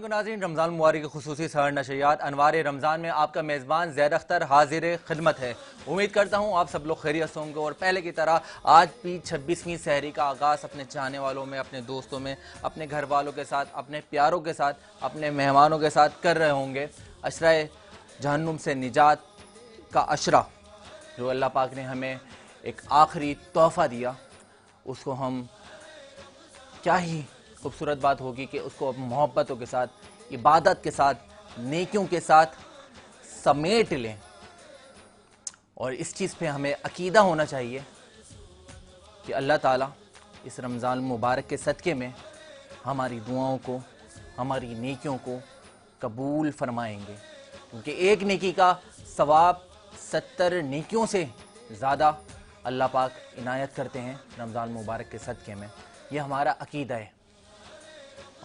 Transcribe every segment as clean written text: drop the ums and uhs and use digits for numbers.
नाज़रीन, रमज़ान मुबारक की खुसूसी सहर नशरियात अनवार रमज़ान में आपका मेज़बान ज़ैद अख्तर हाजिर खिदमत है। उम्मीद करता हूँ आप सब लोग खैरियत से होंगे और पहले की तरह आज भी 26वीं सहरी का आगाज़ अपने चाहने वालों में, अपने दोस्तों में, अपने घर वालों के साथ, अपने प्यारों के साथ, अपने मेहमानों के साथ कर रहे होंगे। अशरा जहन्नुम से निजात का अशरा जो अल्लाह पाक ने हमें एक आखिरी तोहफ़ा दिया, उसको हम क्या ही खूबसूरत बात होगी कि उसको मोहब्बतों के साथ, इबादत के साथ, नेकियों के साथ समेट लें। और इस चीज़ पे हमें अकीदा होना चाहिए कि अल्लाह ताला इस रमज़ान मुबारक के सदक़े में हमारी दुआओं को, हमारी नेकियों को कबूल फरमाएंगे, क्योंकि एक नेकी का सवाब 70 नेकियों से ज़्यादा अल्लाह पाक इनायत करते हैं रमज़ान मुबारक के सदक़े में। ये हमारा अकीदा है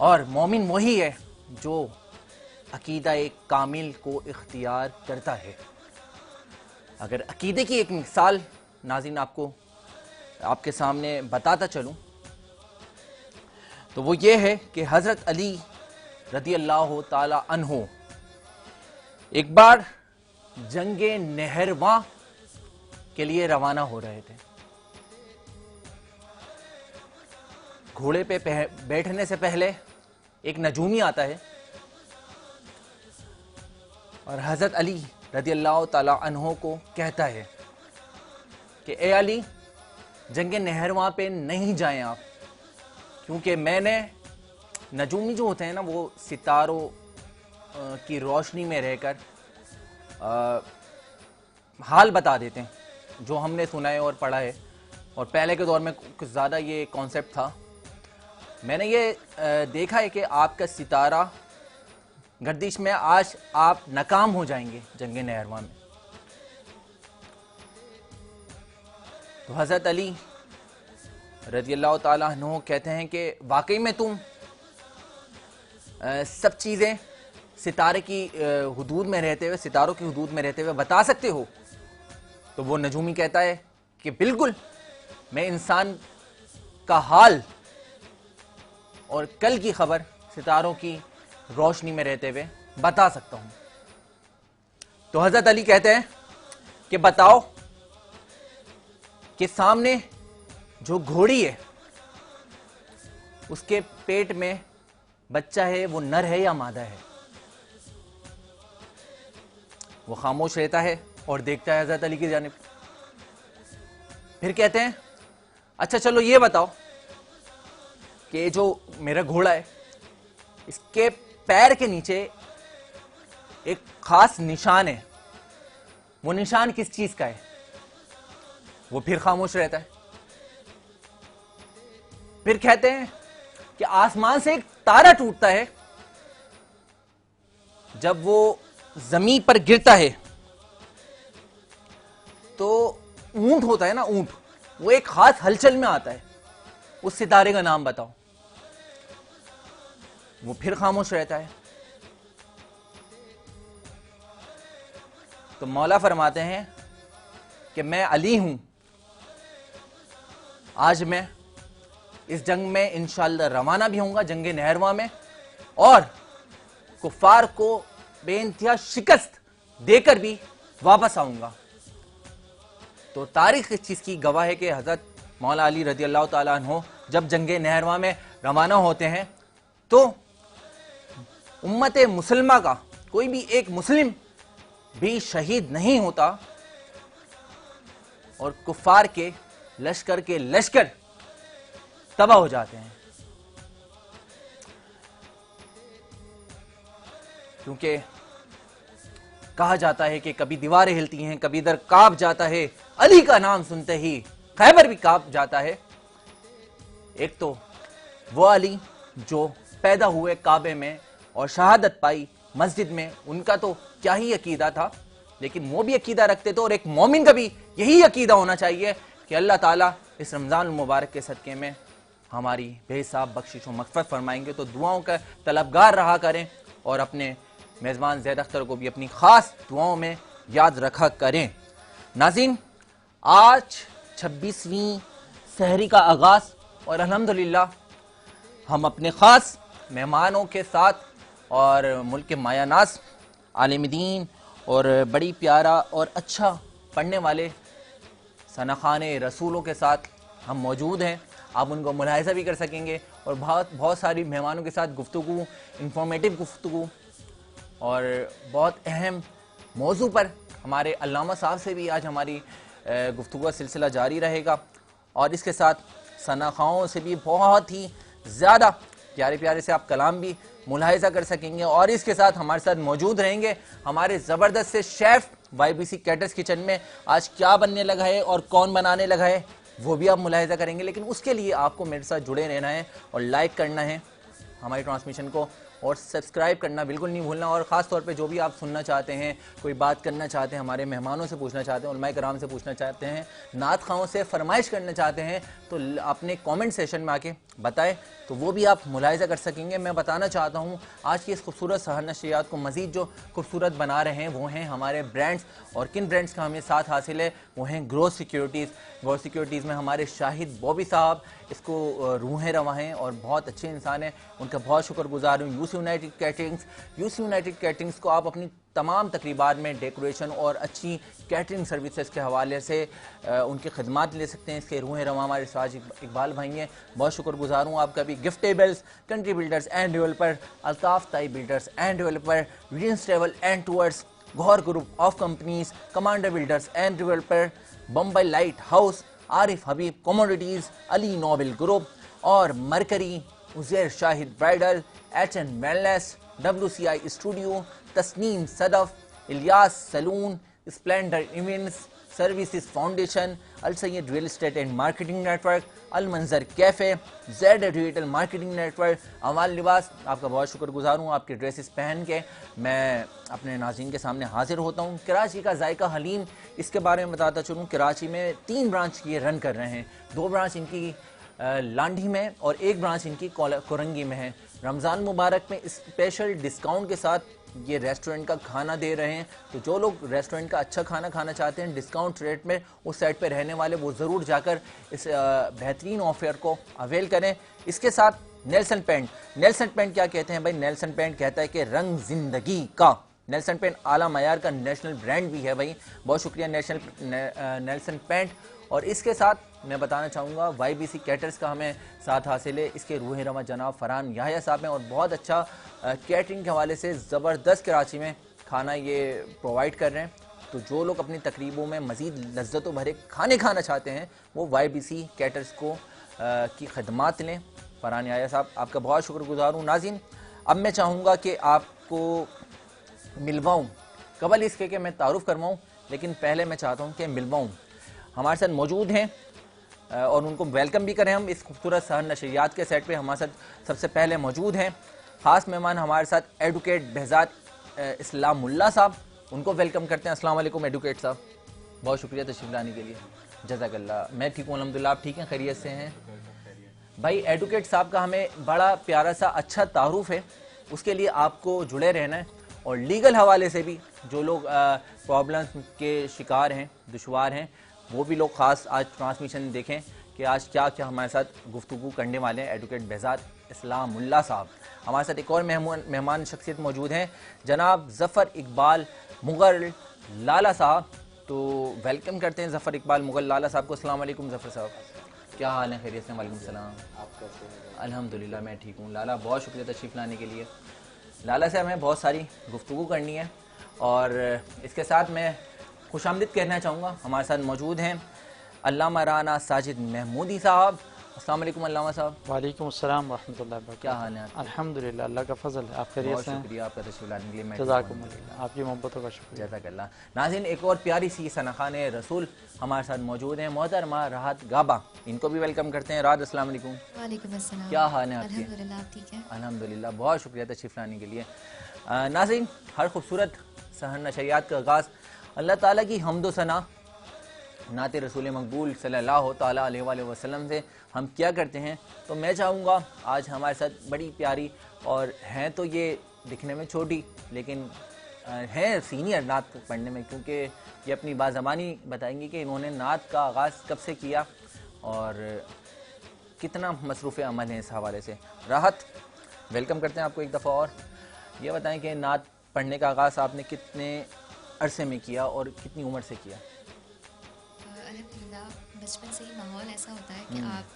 और मोमिन वही है जो अकीदा एक कामिल को इख्तियार करता है। अगर अकीदे की एक मिसाल नाज़रीन आपके सामने बताता चलूँ तो वो ये है कि हज़रत अली रदी अल्लाह ताला अन्हो एक बार जंगे नहरवा के लिए रवाना हो रहे थे। घोड़े पे बैठने से पहले एक नजूमी आता है और हज़रत अली रदी अल्लाह ताला अन्हो को कहता है कि ए अली, जंगे नहरवा पे नहीं जाएं आप, क्योंकि मैंने, नजूमी जो होते हैं ना वो सितारों की रोशनी में रहकर हाल बता देते हैं, जो हमने सुना है और पढ़ा है। और पहले के दौर में कुछ ज़्यादा ये कॉन्सेप्ट था। मैंने ये देखा है कि आपका सितारा गर्दिश में आज आप नाकाम हो जाएंगे जंगे नहरवा में। तो हज़रत अली रज़ी अल्लाह ताला अन्हु कहते हैं कि वाकई में तुम सब चीज़ें सितारे की हुदूद में रहते हुए, सितारों की हुदूद में रहते हुए बता सकते हो? तो वो नजूमी कहता है कि बिल्कुल, मैं इंसान का हाल और कल की खबर सितारों की रोशनी में रहते हुए बता सकता हूं। तो हजरत अली कहते हैं कि बताओ कि सामने जो घोड़ी है उसके पेट में बच्चा है, वो नर है या मादा है? वो खामोश रहता है और देखता है हजरत अली की जानिब। फिर कहते हैं अच्छा चलो ये बताओ कि जो मेरा घोड़ा है इसके पैर के नीचे एक खास निशान है, वो निशान किस चीज का है? वो फिर खामोश रहता है। फिर कहते हैं कि आसमान से एक तारा टूटता है, जब वो जमीन पर गिरता है तो ऊंट होता है ना, ऊंट, वो एक खास हलचल में आता है। उस सितारे का नाम बताओ। वो फिर खामोश रहता है। तो मौला फरमाते हैं कि मैं अली हूं, आज मैं इस जंग में इंशाअल्लाह रवाना भी होऊंगा, जंगे नहरवा में, और कुफार को बेइंतहा शिकस्त देकर भी वापस आऊंगा। तो तारीख इस चीज की गवाह है कि हजरत मौला अली रज़ी अल्लाह ताला अन्हु जब जंगे नहरवा में रवाना होते हैं तो उम्मत मुसलमा का कोई भी एक मुस्लिम भी शहीद नहीं होता और कुफार के लश्कर तबाह हो जाते हैं। क्योंकि कहा जाता है कि कभी दीवारें हिलती हैं, कभी इधर कांप जाता है, अली का नाम सुनते ही खैबर भी कांप जाता है। एक तो वो अली जो पैदा हुए काबे में और शहादत पाई मस्जिद में, उनका तो क्या ही अकीदा था, लेकिन वो भी अकीदा रखते थे। और एक मोमिन का भी यही अकीदा होना चाहिए कि अल्लाह ताला इस रमज़ान मुबारक के सदक़े में हमारी बेहिसाब बख्शिश व मग़फ़िरत फरमाएंगे। तो दुआओं का तलबगार रहा करें और अपने मेज़बान ज़ैद अख्तर को भी अपनी ख़ास दुआओं में याद रखा करें। नाज़रीन, आज 26वीं सहरी का आगाज़ और अल्हम्दुलिल्लाह हम अपने ख़ास मेहमानों के साथ और मुल्क के मायानास आलिम दीन और बड़ी प्यारा और अच्छा पढ़ने वाले सनाखाने रसूलों के साथ हम मौजूद हैं। आप उनको मुलाहिज़ा भी कर सकेंगे और बहुत सारी मेहमानों के साथ गुफ्तगू, इंफॉर्मेटिव गुफ्तगू और बहुत अहम मौजू पर हमारे अल्लामा साहब से भी आज हमारी गुफ्तगू का सिलसिला जारी रहेगा। और इसके साथ सनाखाओं से भी बहुत ही ज़्यादा प्यारे प्यारे से आप कलाम भी मुलाहिज़ा कर सकेंगे। और इसके साथ हमारे साथ मौजूद रहेंगे हमारे ज़बरदस्त से शेफ़ YBC कैटर्स किचन में आज क्या बनने लगा है और कौन बनाने लगा है वो भी आप मुलाहिज़ा करेंगे। लेकिन उसके लिए आपको मेरे साथ जुड़े रहना है और लाइक करना है हमारी ट्रांसमिशन को और सब्सक्राइब करना बिल्कुल नहीं भूलना। और ख़ास तौर पे जो भी आप सुनना चाहते हैं, कोई बात करना चाहते हैं, हमारे मेहमानों से पूछना चाहते हैं, उलमाए कराम से पूछना चाहते हैं, नात खाओं से फरमाइश करना चाहते हैं, तो अपने कमेंट सेशन में आके बताएं तो वो भी आप मुलाहिज़ा कर सकेंगे। मैं बताना चाहता हूँ आज की इस खूबसूरत सहर नशरियात को मज़ीद जो खूबसूरत बना रहे हैं वो हैं हमारे ब्रांड्स। और किन ब्रांड्स का हमें साथ हासिल है वो हैं ग्रोथ सिक्योरिटीज़। ग्रोथ सिक्योरिटीज़ में हमारे शाहिद बॉबी साहब इसको रूहें रवा हैं और बहुत अच्छे इंसान हैं, उनका बहुत शुक्रगुजार हूँ। यूसी यूनाइटेड कैटरिंग्स को आप अपनी तमाम तकरीबात में डेकोरेशन और अच्छी कैटरिंग सर्विसेज के हवाले से उनकी खदमात ले सकते हैं। इसके रूहें रवा हमारे साज इकबाल भाई हैं, बहुत शुक्रगुजार हूँ आपका भी। Giftables, country builders and developer, Altaf Tai builders and developer, visions travel and tours, Gohar group of companies, commander builders and developer, Bombay light house, Arif Habib commodities, Ali noble group और mercury, Uzair Shahid bridal, HN wellness, WCI studio, Tasneem Sadaf, Ilyas salon, splendour events services foundation, Al Syed real estate and marketing network, Al Manzar cafe, Z digital marketing network, Awal Libas. आपका बहुत शुक्रगुजार हूँ, आपके dresses पहन के मैं अपने नाज़रीन के सामने हाजिर होता हूँ। कराची का जायका हलीम, इसके बारे में बताता चलूँ, कराची में 3 ब्रांच ये रन कर रहे हैं। 2 ब्रांच इनकी लांडी में और 1 ब्रांच इनकी कोरंगी में है। रमज़ान मुबारक में स्पेशल डिस्काउंट के साथ ये रेस्टोरेंट का खाना दे रहे हैं, तो जो लोग रेस्टोरेंट का अच्छा खाना खाना चाहते हैं डिस्काउंट रेट में, उस साइट पे रहने वाले वो ज़रूर जाकर इस बेहतरीन ऑफर को अवेल करें। इसके साथ नेल्सन पेंट क्या कहते हैं भाई? नेल्सन पेंट कहता है कि रंग जिंदगी का। नेल्सन पेंट आला मयार का नेशनल ब्रांड भी है भाई। बहुत शुक्रिया नेल्सन पेंट। और इसके साथ मैं बताना चाहूँगा YBC कैटर्स का हमें साथ हासिल है। इसके रूह रमा जनाब फरहान याहिया साहब हैं और बहुत अच्छा कैटरिंग के हवाले से ज़बरदस्त कराची में खाना ये प्रोवाइड कर रहे हैं। तो जो लोग अपनी तकरीबों में मज़ीद लज्जतों भरे खाने खाना चाहते हैं वो YBC कैटर्स को की खदमात लें। फरहान याहिया साहब आपका बहुत शुक्रगुजार हूँ। नाज़रीन, अब मैं चाहूँगा कि आपको मिलवाऊँ, कबल इसके कि मैं तारुफ़ करवाऊँ, लेकिन पहले मैं चाहता हूँ कि मिलवाऊँ। हमारे साथ मौजूद हैं और उनको वेलकम भी करें हम इस खूबसूरत सहर नशरियात के सेट पे। हमारे साथ सबसे पहले मौजूद हैं ख़ास मेहमान हमारे साथ एडवोकेट बेहज़ाद इस्लामुल्लाह साहब, उनको वेलकम करते हैं। अस्सलाम वालेकुम एडवोकेट साहब, बहुत शुक्रिया तशरीफ़ लाने के लिए। जज़ाकल्लाह। मैं ठीक हूँ अल्हम्दुलिल्लाह, आप ठीक हैं, खैरियत से हैं भाई? एडवोकेट साहब का हमें बड़ा प्यारा सा अच्छा तारुफ़ है, उसके लिए आपको जुड़े रहना है। और लीगल हवाले से भी जो लोग प्रॉब्लम्स के शिकार हैं, दुश्वार हैं, वो भी लोग ख़ास आज ट्रांसमिशन देखें कि आज क्या क्या हमारे साथ गुफ्तगू करने वाले हैं एडवोकेट बेहज़ाद इस्लामुल्लाह साहब। हमारे साथ एक और मेहमान शख्सियत मौजूद हैं जनाब ज़फ़र इकबाल मुग़ल लाला साहब। तो वेलकम करते हैं ज़फ़र इकबाल मुग़ल लाला साहब को। अस्सलाम वालेकुम ज़फ़र साहब, क्या हाल है? खैरियत से? वालेकुम सलाम। आप कैसे हैं? अल्हम्दुलिल्लाह मैं ठीक हूँ। लाला बहुत शुक्रिया तशरीफ़ लाने के लिए। लाला से हमें बहुत सारी गुफ्तगू करनी है और इसके साथ मैं खुशामदीद कहना चाहूँगा। हमारे साथ मौजूद हैं अल्लामा राना साजिद महमूदी साहब। अस्सलाम वालेकुम अल्लामा साहब। वालेकुम अस्सलाम रहमतुल्लाहि व बरकातहू। क्या हाल है? अल्हम्दुलिल्लाह, अल्लाह का फजल है। आप खैरियत से हैं? शुक्रिया आपका तशरीफ़ लाने के लिए। मैं जज़ाकुमुल्लाह, आपकी मोहब्बतों का शुक्रिया। जज़ाकल्लाह। नाज़रीन, एक और प्यारी सी सनाखाने रसूल हमारे साथ मौजूद हैं मोहतरमा राहत गाबा, इनको भी वेलकम करते हैं। राहत अस्सलाम वालेकुम। वालेकुम अस्सलाम। क्या हाल है आपके? अल्हम्दुलिल्लाह, आप ठीक हैं? अल्हम्दुलिल्लाह, बहुत शुक्रिया तशरीफ़ लाने के लिए। नाज़रीन, हर खूबसूरत सहर नशरियात का आगाज़ अल्लाह ताला की हम्दो सना नात रसूल मकबूल सल्लल्लाहु ताला अलैहि वसल्लम से हम क्या करते हैं। तो मैं चाहूँगा आज हमारे साथ बड़ी प्यारी, और हैं तो ये दिखने में छोटी लेकिन हैं सीनियर नात पढ़ने में, क्योंकि ये अपनी बाज़बानी बताएंगी कि इन्होंने नात का आगाज़ कब से किया और कितना मसरूफ़ अमल है इस हवाले से। राहत, वेलकम करते हैं आपको एक दफ़ा और। ये बताएं कि नात पढ़ने का आगाज़ आपने कितने अरसे में किया और कितनी उम्र से किया? अल्हम्दुलिल्लाह बचपन से ही माहौल ऐसा होता है कि आप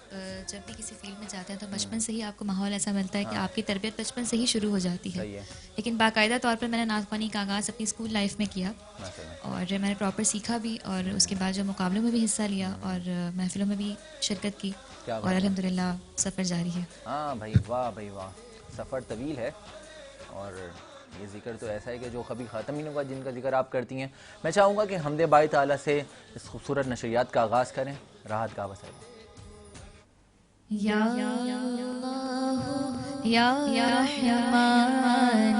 जब भी किसी फील्ड में जाते हैं तो बचपन से ही आपको माहौल ऐसा मिलता है कि आपकी तरबियत बचपन से ही शुरू हो जाती है। सही है। लेकिन बाकायदा तौर पर मैंने नात ख़्वानी का आगाज़ अपनी स्कूल लाइफ में किया माशाल्लाह। और मैंने प्रॉपर सीखा भी और उसके बाद जो मुकाबलों में भी हिस्सा लिया और महफिलों में भी शिरकत की क्या बात और है। अल्हम्दुलिल्लाह सफ़र जारी है। हाँ भाई वाह भाई वाह, सफ़र तवील है और ये ज़िक्र तो ऐसा है कि जो कभी ख़त्म ही नहीं होगा, जिनका जिक्र आप करती हैं। मैं चाहूँगा कि हमदे बाई ताला से इस खूबसूरत नशरियात का आगाज़ करें। राहत का बस या रहमान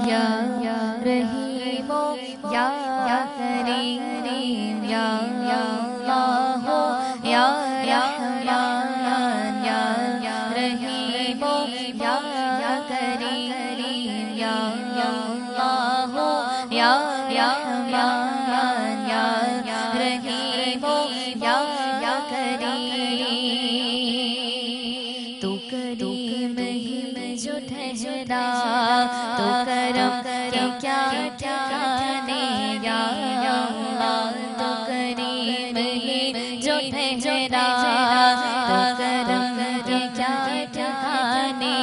या रहीम या करीम या अल्लाह या रहमान या रहीम या करीम या अल्लाह या रहमान या रहीम या करीम। तू करीम ही में जो ठहरा तो करम के क्या ठिकाने या अल्लाह। तो करीम ही जो ठहरा तो करम के क्या ठिकाने।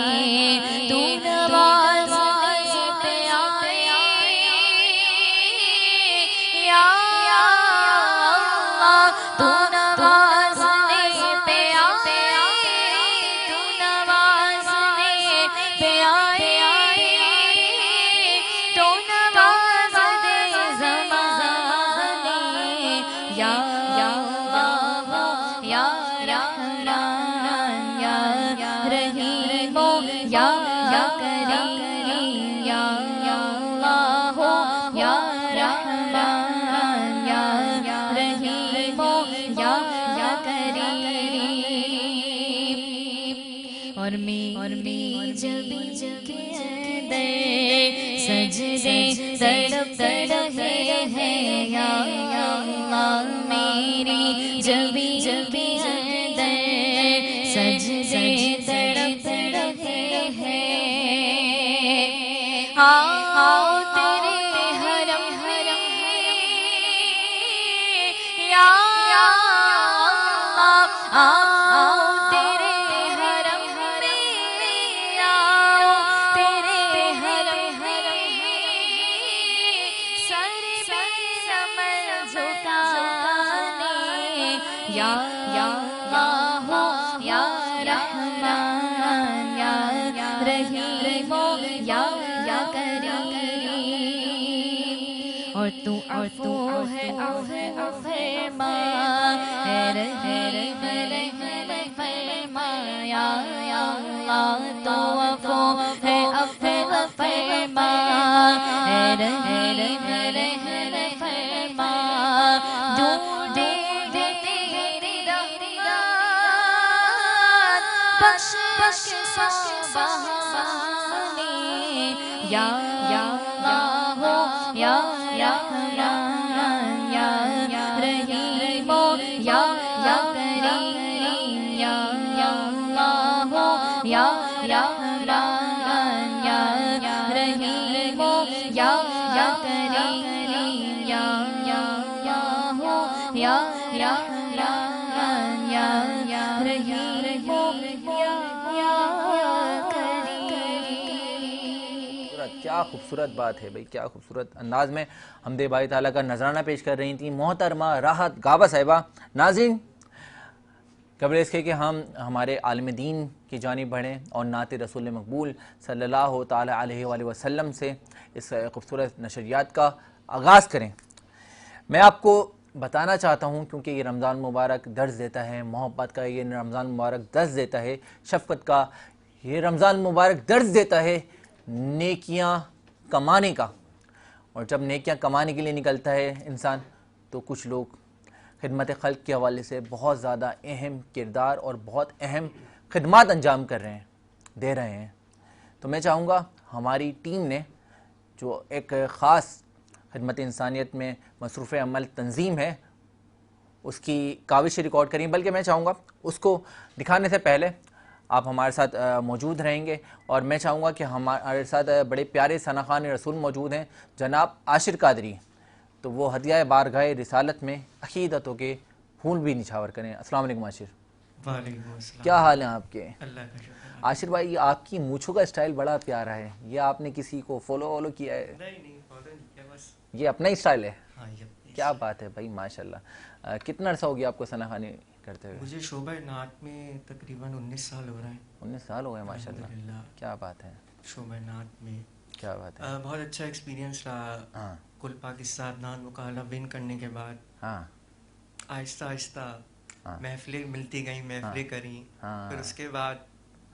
तू नवाज़ने पे आए या अल्लाह। तू नवाज़ने पे आए, तू नवाज़ने पे आए, तो नवाज़ दे ज़माने या अल्लाह या रहमान या रहीम या करीम या अल्लाह या रहमान या रहीम या करीम। और मैं जब के अंदर सजदे तड़प रहे हैं या अल्लाह। मेरी जब के अंदर सजदे तड़प रहे हैं। आओ तेरे हरम हरम या अल्लाह। आओ तेरे हरम हरम आओ तेरे हरम हरम सर अमल झुकाने या अल्लाह या रहमान या रहीम या करीम। और तू है फरमा फरमा या अल्लाह। तो है फरमा फरमा जो दे तेरी रहमत बख्श बहाने या अल्लाह या रहमान या रहीम या करीम या अल्लाह या रहमान या रहीम या करीम या अल्लाह या रहमान या रहीम या करीम। क्या खूबसूरत बात है भाई, क्या खूबसूरत अंदाज में हमदे बाई ताला का नजराना पेश कर रही थी मोहतरमा राहत गाबा साहिबा। नाज़रीन, कबल इसके कि हम हमारे आलिम दीन की जानिब बढ़ें और नात रसूल मकबूल सल्लल्लाहु ताला अलैहि वसल्लम से इस खूबसूरत नशरियात का आगाज़ करें, मैं आपको बताना चाहता हूँ, क्योंकि ये रमज़ान मुबारक दर्ज देता है मोहब्बत का, ये रमज़ान मुबारक दर्ज देता है शफ़क़त का, ये रमज़ान मुबारक दर्ज देता है नेकियां कमाने का। और जब नेकियां कमाने के लिए निकलता है इंसान, तो कुछ लोग खिदमत खल्क़ के हवाले से बहुत ज़्यादा अहम किरदार और बहुत अहम खिदमात अंजाम कर रहे हैं, दे रहे हैं। तो मैं चाहूँगा हमारी टीम ने जो एक ख़ास खिदमत इंसानियत में मसरूफ़ अमल तंजीम है, उसकी काविश रिकॉर्ड करी, बल्कि मैं चाहूँगा उसको दिखाने से पहले आप हमारे साथ मौजूद रहेंगे और मैं चाहूँगा कि हमारे साथ बड़े प्यारे सनाखान रसूल मौजूद हैं जनाब आशिर कादरी, तो वो हदिया बारगाह रिसालत में अकीदतों के फूल भी निछावर करें। अस्सलाम वालेकुम आशिर। वालेकुम अस्सलाम। क्या हाल है आपके? अल्लाह का शुक्र। आशिर भाई, आपकी मूछों का स्टाइल बड़ा प्यारा है, ये आपने किसी को फॉलो वॉलो किया है? नहीं फॉलो नहीं किया, बस ये अपना ही स्टाइल है? हाँ ये अपनी क्या बात है भाई, माशाल्लाह। कितना अर्सा हो गया आपको सनाखानी करते हुए? मुझे शोबा नात में तकरीबन 19 साल हो रहा है। 19 साल हो गए, माशाल्लाह। अल्हम्दुलिल्लाह। क्या बात है, शोबा नात में क्या बात है। बहुत अच्छा एक्सपीरियंस रहा। हाँ कुल पाकिस्तान नात मुकाबला विन करने के बाद हाँ आहिस्ता आहिस्ता हाँ। महफिलें मिलती गई, महफिलें करी। हाँ। फिर उसके बाद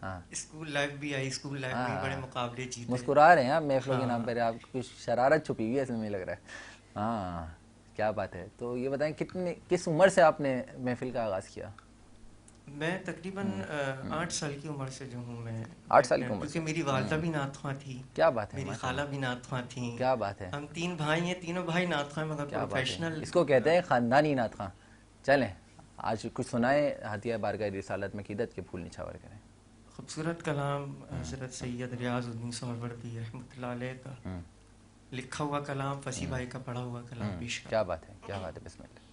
हाँ, स्कूल लाइफ भी आई। स्कूल लाइफ में हाँ। बड़े मुकाबले जीते। मुस्कुरा रहे हैं आप महफिलों के हाँ। नाम पर, आप कुछ शरारत छुपी हुई है इसमें लग रहा है। हाँ, क्या बात है। तो ये बताएं, किस उम्र से आपने महफिल का आगाज़ किया? मैं तकरीबन 8 साल की उम्र से जो हूँ मैं 8 साल की उम्र क्योंकि मेरी वालदा भी नात ख्वां थी, क्या बात है, मेरी माशाल्लाह। खाला भी नात ख्वां थी। क्या बात है, हम 3 भाई हैं, तीनों भाई नात ख्वां मगर क्या बात प्रोफेशनल। है। इसको कहते हैं ख़ानदानी नात ख़ां। चलें, आज कुछ सुनाए हदिया बारगाह रिसालत में क़ीदत के फूल निछावर करें। खूबसूरत कलाम हज़रत सैयद रियाज़ुद्दीन सोहरवर्दी रहमतुल्लाह अलैह का लिखा हुआ कलाम, फसी भाई का पढ़ा हुआ कलाम पेश कर। क्या बात है, क्या बात है, बिस्मिल्लाह।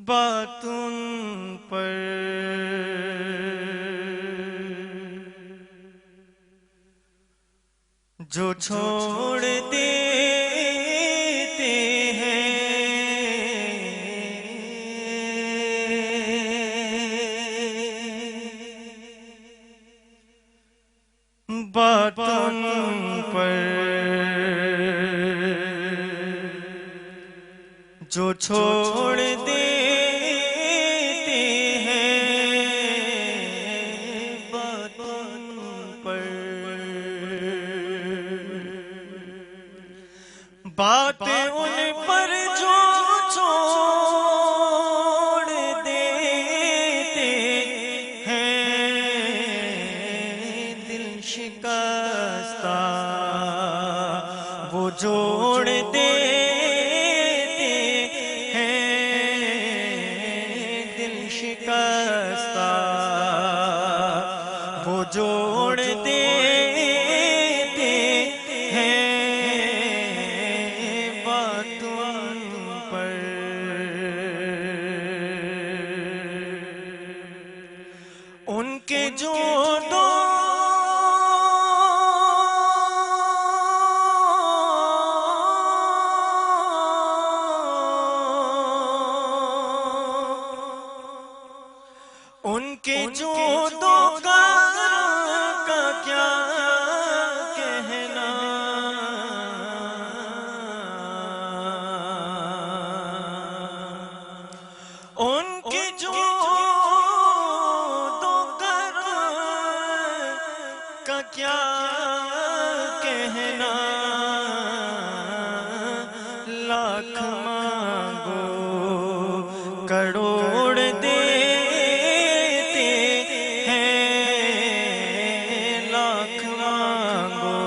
बातों पर जो छोड़ देते हैं, बातों पर जो छोड़ देते हैं, बातों पर बातें उन पर जो छोड़ देते हैं, दिल शिकस्ता वो जोड़ देते हैं, दिल शिकस्ता वो जोड़ देते हैं, बातों पर उनके जो दो उनके जो दो का क्या कहना, उनके जो दो का क्या कहना, लाख मांगो करोड़ देते हैं, लाख मांगो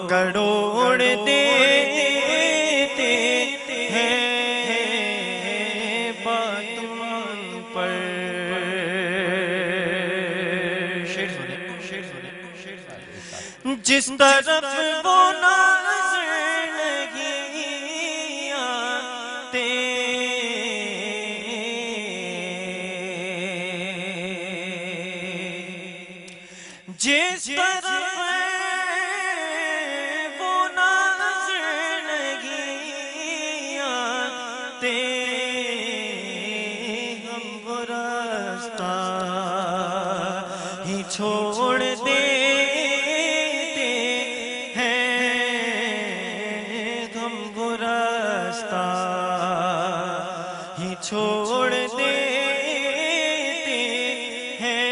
करोड़ देते हैं, बातों पर जिस तरफ वो नजर नहीं आते, जिस तरफ वो नजर नहीं आते, हम वो रास्ता ही छोड़ देते हैं, हम वो रास्ता ही छोड़ देते हैं,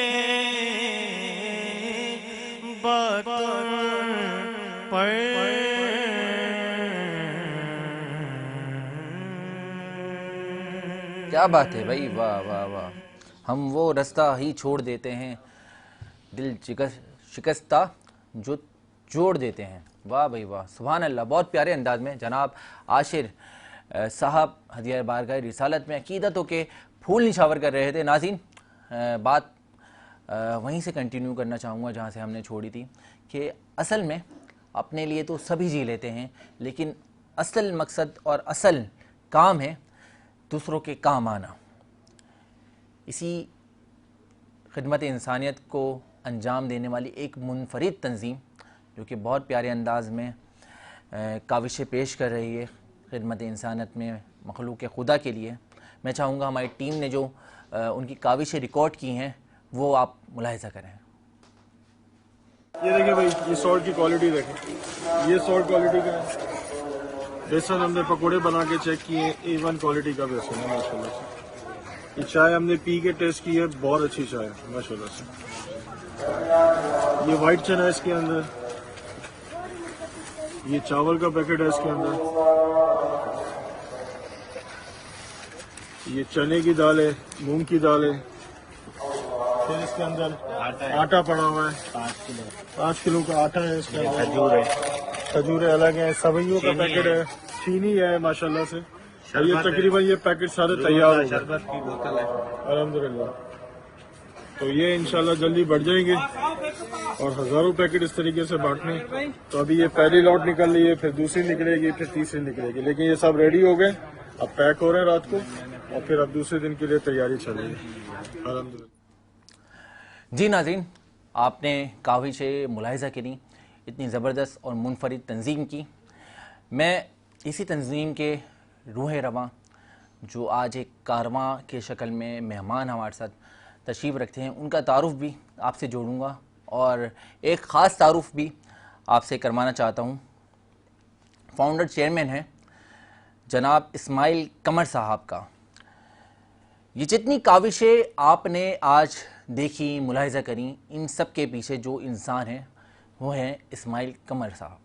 बातों पर क्या बात है भाई, वाह वाह वाह। हम वो रास्ता ही छोड़ देते हैं, दिल शिकस्ता जो जोड़ देते हैं। वाह भाई वाह, सुभान अल्लाह। बहुत प्यारे अंदाज में जनाब आशिर साहब हदिया बारगाह रिसालत में अकीदतों के फूल निछावर कर रहे थे। नाज़रीन, बात वहीं से कंटिन्यू करना चाहूँगा जहाँ से हमने छोड़ी थी कि असल में अपने लिए तो सभी जी लेते हैं, लेकिन असल मकसद और असल काम है दूसरों के काम आना। इसी खिदमत इंसानियत को अंजाम देने वाली एक मुनफरिद तंजीम जो कि बहुत प्यारे अंदाज में काविशें पेश कर रही है खिदमत इंसानियत में मखलूक खुदा के लिए। मैं चाहूँगा हमारी टीम ने जो उनकी काविशें रिकॉर्ड की हैं वो आप मुलाहिजा करें। ये देखिए भाई, ये सॉल्ट की क्वालिटी देखें, ये सॉल्ट क्वालिटी का है। बेसन हमने पकोड़े बना के चेक किए, A1 क्वालिटी का बेसन है माशाल्लाह से। ये चाय हमने पी के टेस्ट की है, बहुत अच्छी चाय है माशाल्लाह से। ये वाइट चना है इसके अंदर, ये चावल का पैकेट है इसके अंदर, ये चने की दाल है, मूंग की दाल है, फिर इसके अंदर आटा पड़ा हुआ है, 5 किलो का आटा है इसके अंदर, खजूरें अलग है, सवैयों का पैकेट है, चीनी है माशाल्लाह से। और ये तकरीबन ये पैकेट सारे तैयार हो गए अल्हम्दुलिल्लाह। तो ये इंशाल्लाह जल्दी बढ़ जाएंगे और हजारों पैकेट इस तरीके से बांटने। तो अभी ये पहली लॉट निकल रही है, फिर दूसरी निकलेगी, फिर तीसरी निकलेगी, लेकिन ये सब रेडी हो गए, अब पैक हो रहे हैं रात को और फिर अब दूसरे दिन के लिए तैयारी चल रही है अल्हम्दुलिल्लाह। जी नाज़रीन, आपने काविशें मुलाहिजा करी, इतनी ज़बरदस्त और मुनफरिद तंजीम की। मैं इसी तंजीम के रूह रवां जो आज एक कारवां के शक्ल में मेहमान हमारे साथ तशरीफ़ रखते हैं उनका तारुफ़ भी आपसे जोड़ूंगा और एक ख़ास तारुफ़ भी आपसे करवाना चाहता हूँ। फाउंडर चेयरमैन हैं जनाब इस्माइल कमर साहब का। ये जितनी काविशें आपने आज देखी, मुलाहिजा करी, इन सब के पीछे जो इंसान हैं वो हैं इस्माइल कमर साहब।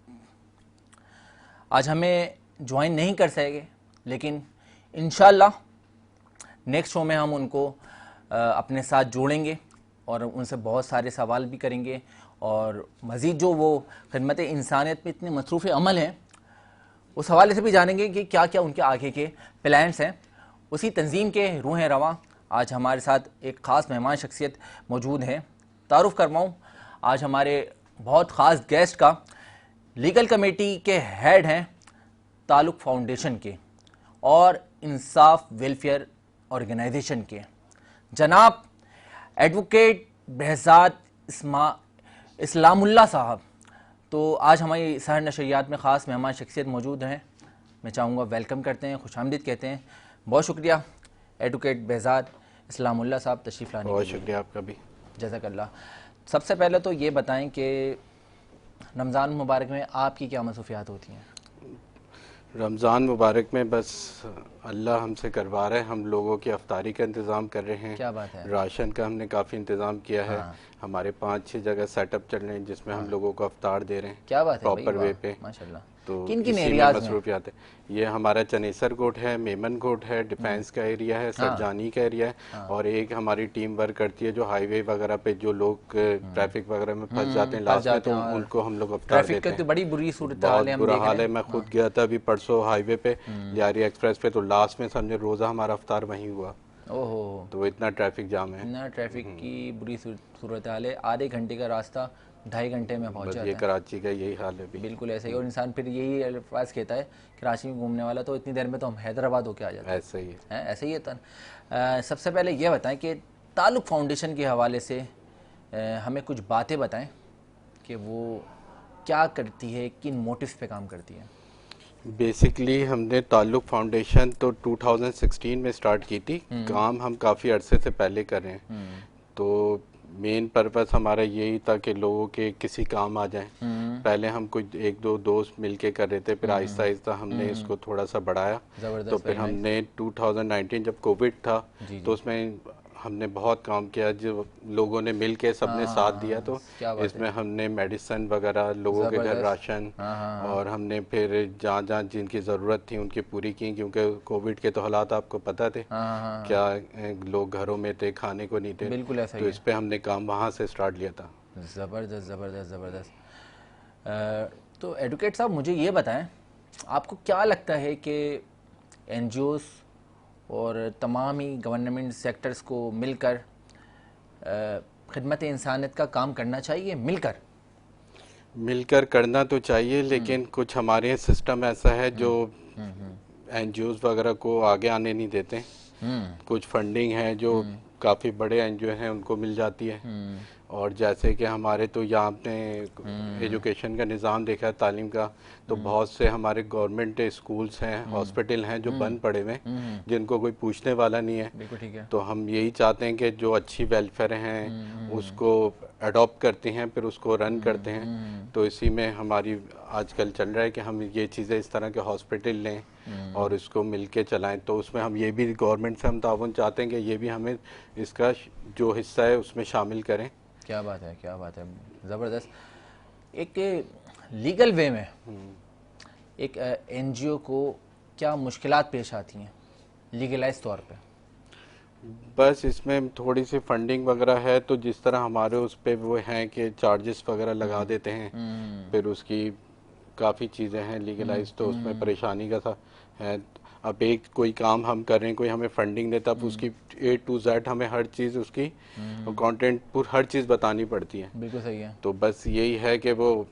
आज हमें ज्वाइन नहीं कर सकेंगे, लेकिन इंशाल्लाह नेक्स्ट शो में हम उनको अपने साथ जोड़ेंगे और उनसे बहुत सारे सवाल भी करेंगे और मज़ीद जो वो खिदमत इंसानियत में इतने मसरूफ़ अमल हैं उस हवाले से भी जानेंगे कि क्या क्या उनके आगे के प्लान्स हैं। उसी तंजीम के रूह रवां आज हमारे साथ एक ख़ास मेहमान शख्सियत मौजूद हैं। तारुफ़ करवाऊँ आज हमारे बहुत ख़ास गेस्ट का, लीगल कमेटी के हेड हैं ताल्लुक़ फाउंडेशन के और इंसाफ वेलफेयर ऑर्गेनाइजेशन के, जनाब एडवोकेट बेहज़ाद इस्लामुल्लाह साहब। तो आज हमारी सहर नशरियात में ख़ास मेहमान शख्सियत मौजूद हैं। मैं चाहूँगा वेलकम करते हैं, खुशामदीद कहते हैं। बहुत शुक्रिया एडवोकेट बेहज़ाद इस्लामुल्लाह साहब तशरीफ़ लाने। बहुत शुक्रिया आपका भी, जज़ाकल्लाह। सबसे पहले तो ये बताएं कि रमज़ान मुबारक में आपकी क्या मसरूफ़ियात होती हैं? रमज़ान मुबारक में बस अल्लाह हमसे करवा रहे हैं, हम लोगों की अफ्तारी का इंतज़ाम कर रहे हैं। क्या बात है। राशन का हमने काफ़ी इंतज़ाम किया है। हाँ। हमारे 5-6 जगह सेटअप चल रहे हैं जिसमें हम लोगों को अफ्तार दे रहे हैं। क्या बात है, प्रॉपर भाई, वे वाह, पे माशाल्लाह। तो किन किन इसी में एरियाज में? मसरूफियात है। ये हमारा चनेसर कोट है, मेमन कोट है, डिफेंस का एरिया है, सरजानी का एरिया है और एक हमारी टीम वर्क करती है जो हाईवे वगैरह पे जो लोग ट्रैफिक वगैरह में फंस जाते हैं लास्ट में, तो उनको हम लोग अफ्तार ट्रैफिक देते का तो हैं। बड़ी बुरी सूरत हाल है, बहुत हम बुरा देख रहे हाल है। हैं। मैं खुद गया था अभी परसों हाईवे पे लियारी एक्सप्रेस पे, तो लास्ट में समझे रोज़ा हमारा अफ्तार वहीं हुआ। ओहो, तो इतना ट्रैफिक जाम है। इतना ट्रैफिक की बुरी सूरत हाल है। आधे घंटे का रास्ता 2.5 घंटे में पहुंच बस जाता ये है। कराची का यही हाल है भी। बिल्कुल ऐसे ही। और इंसान फिर यही अल्फाज कहता है कि कराची में घूमने वाला तो इतनी देर में तो हम हैदराबाद होके आ जाते हैं। ऐसा ही है। ऐसे ही है। सबसे पहले ये बताएं कि ताल्लुक़ फाउंडेशन के हवाले से हमें कुछ बातें बताएं कि वो क्या करती है, किन मोटिव पे काम करती है। बेसिकली हमने ताल्लुक़ फाउंडेशन तो 2016 में स्टार्ट की थी। काम हम काफ़ी अरसे से पहले कर रहे हैं। तो मेन पर्पस हमारा यही था कि लोगों के किसी काम आ जाएं। पहले हम कुछ 1-2 दोस्त मिलके कर रहे थे, फिर आहिस्ता आहिस्ता हमने इसको थोड़ा सा बढ़ाया। तो फिर हमने 2019 जब कोविड था तो उसमें हमने बहुत काम किया, जो लोगों ने मिल के सबने साथ दिया। तो क्या बात इसमें हमने मेडिसिन वगैरह, लोगों के घर ज़बरदस्त। राशन, और हमने फिर जहाँ जहाँ जिनकी ज़रूरत थी उनकी पूरी की, क्योंकि कोविड के तो हालात आपको पता थे क्या, लोग घरों में थे, खाने को नहीं थे। बिल्कुल ऐसा ही तो है। इस पे हमने काम वहाँ से स्टार्ट लिया था। ज़बरदस्त ज़बरदस्त ज़बरदस्त। तो एडवोकेट साहब, मुझे ये बताएं, आपको क्या लगता है कि एनजीओस और तमाम ही गवर्नमेंट सेक्टर्स को मिलकर खिदमत इंसानियत का काम करना चाहिए? मिलकर करना तो चाहिए, लेकिन कुछ हमारे सिस्टम ऐसा है जो एनजीओस वगैरह को आगे आने नहीं देते। कुछ फंडिंग है जो काफ़ी बड़े एनजीओ हैं उनको मिल जाती है, और जैसे कि हमारे तो यहाँ पे एजुकेशन का निज़ाम देखा है, तालीम का, तो बहुत से हमारे गवर्नमेंट स्कूल्स हैं, हॉस्पिटल हैं जो बंद पड़े हुए हैं, जिनको कोई पूछने वाला नहीं है। बिल्कुल ठीक है। तो हम यही चाहते हैं कि जो अच्छी वेलफेयर हैं उसको अडॉप्ट करते हैं, फिर उसको रन करते हैं। तो इसी में हमारी आजकल चल रहा है कि हम ये चीज़ें इस तरह के हॉस्पिटल लें और इसको मिलके चलाएं। तो उसमें हम ये भी गवर्नमेंट से हम ताउन चाहते हैं कि ये भी हमें इसका जो हिस्सा है उसमें शामिल करें। क्या बात है, क्या बात है, ज़बरदस्त। एक लीगल वे में एक एनजीओ को क्या मुश्किलात पेश आती हैं लीगलाइज तौर पे? बस इसमें थोड़ी सी फंडिंग वगैरह है, तो जिस तरह हमारे उस पे वो हैं कि चार्जेस वगैरह लगा देते हैं, फिर उसकी काफ़ी चीज़ें हैं लीगलाइज, तो उसमें परेशानी का सा है। अब एक कोई काम हम कर रहे हैं, कोई हमें फंडिंग देता, अब उसकी A to Z हमें हर चीज़ उसकी कंटेंट पूरी हर चीज़ बतानी पड़ती है। बिल्कुल सही है, तो बस यही है कि वो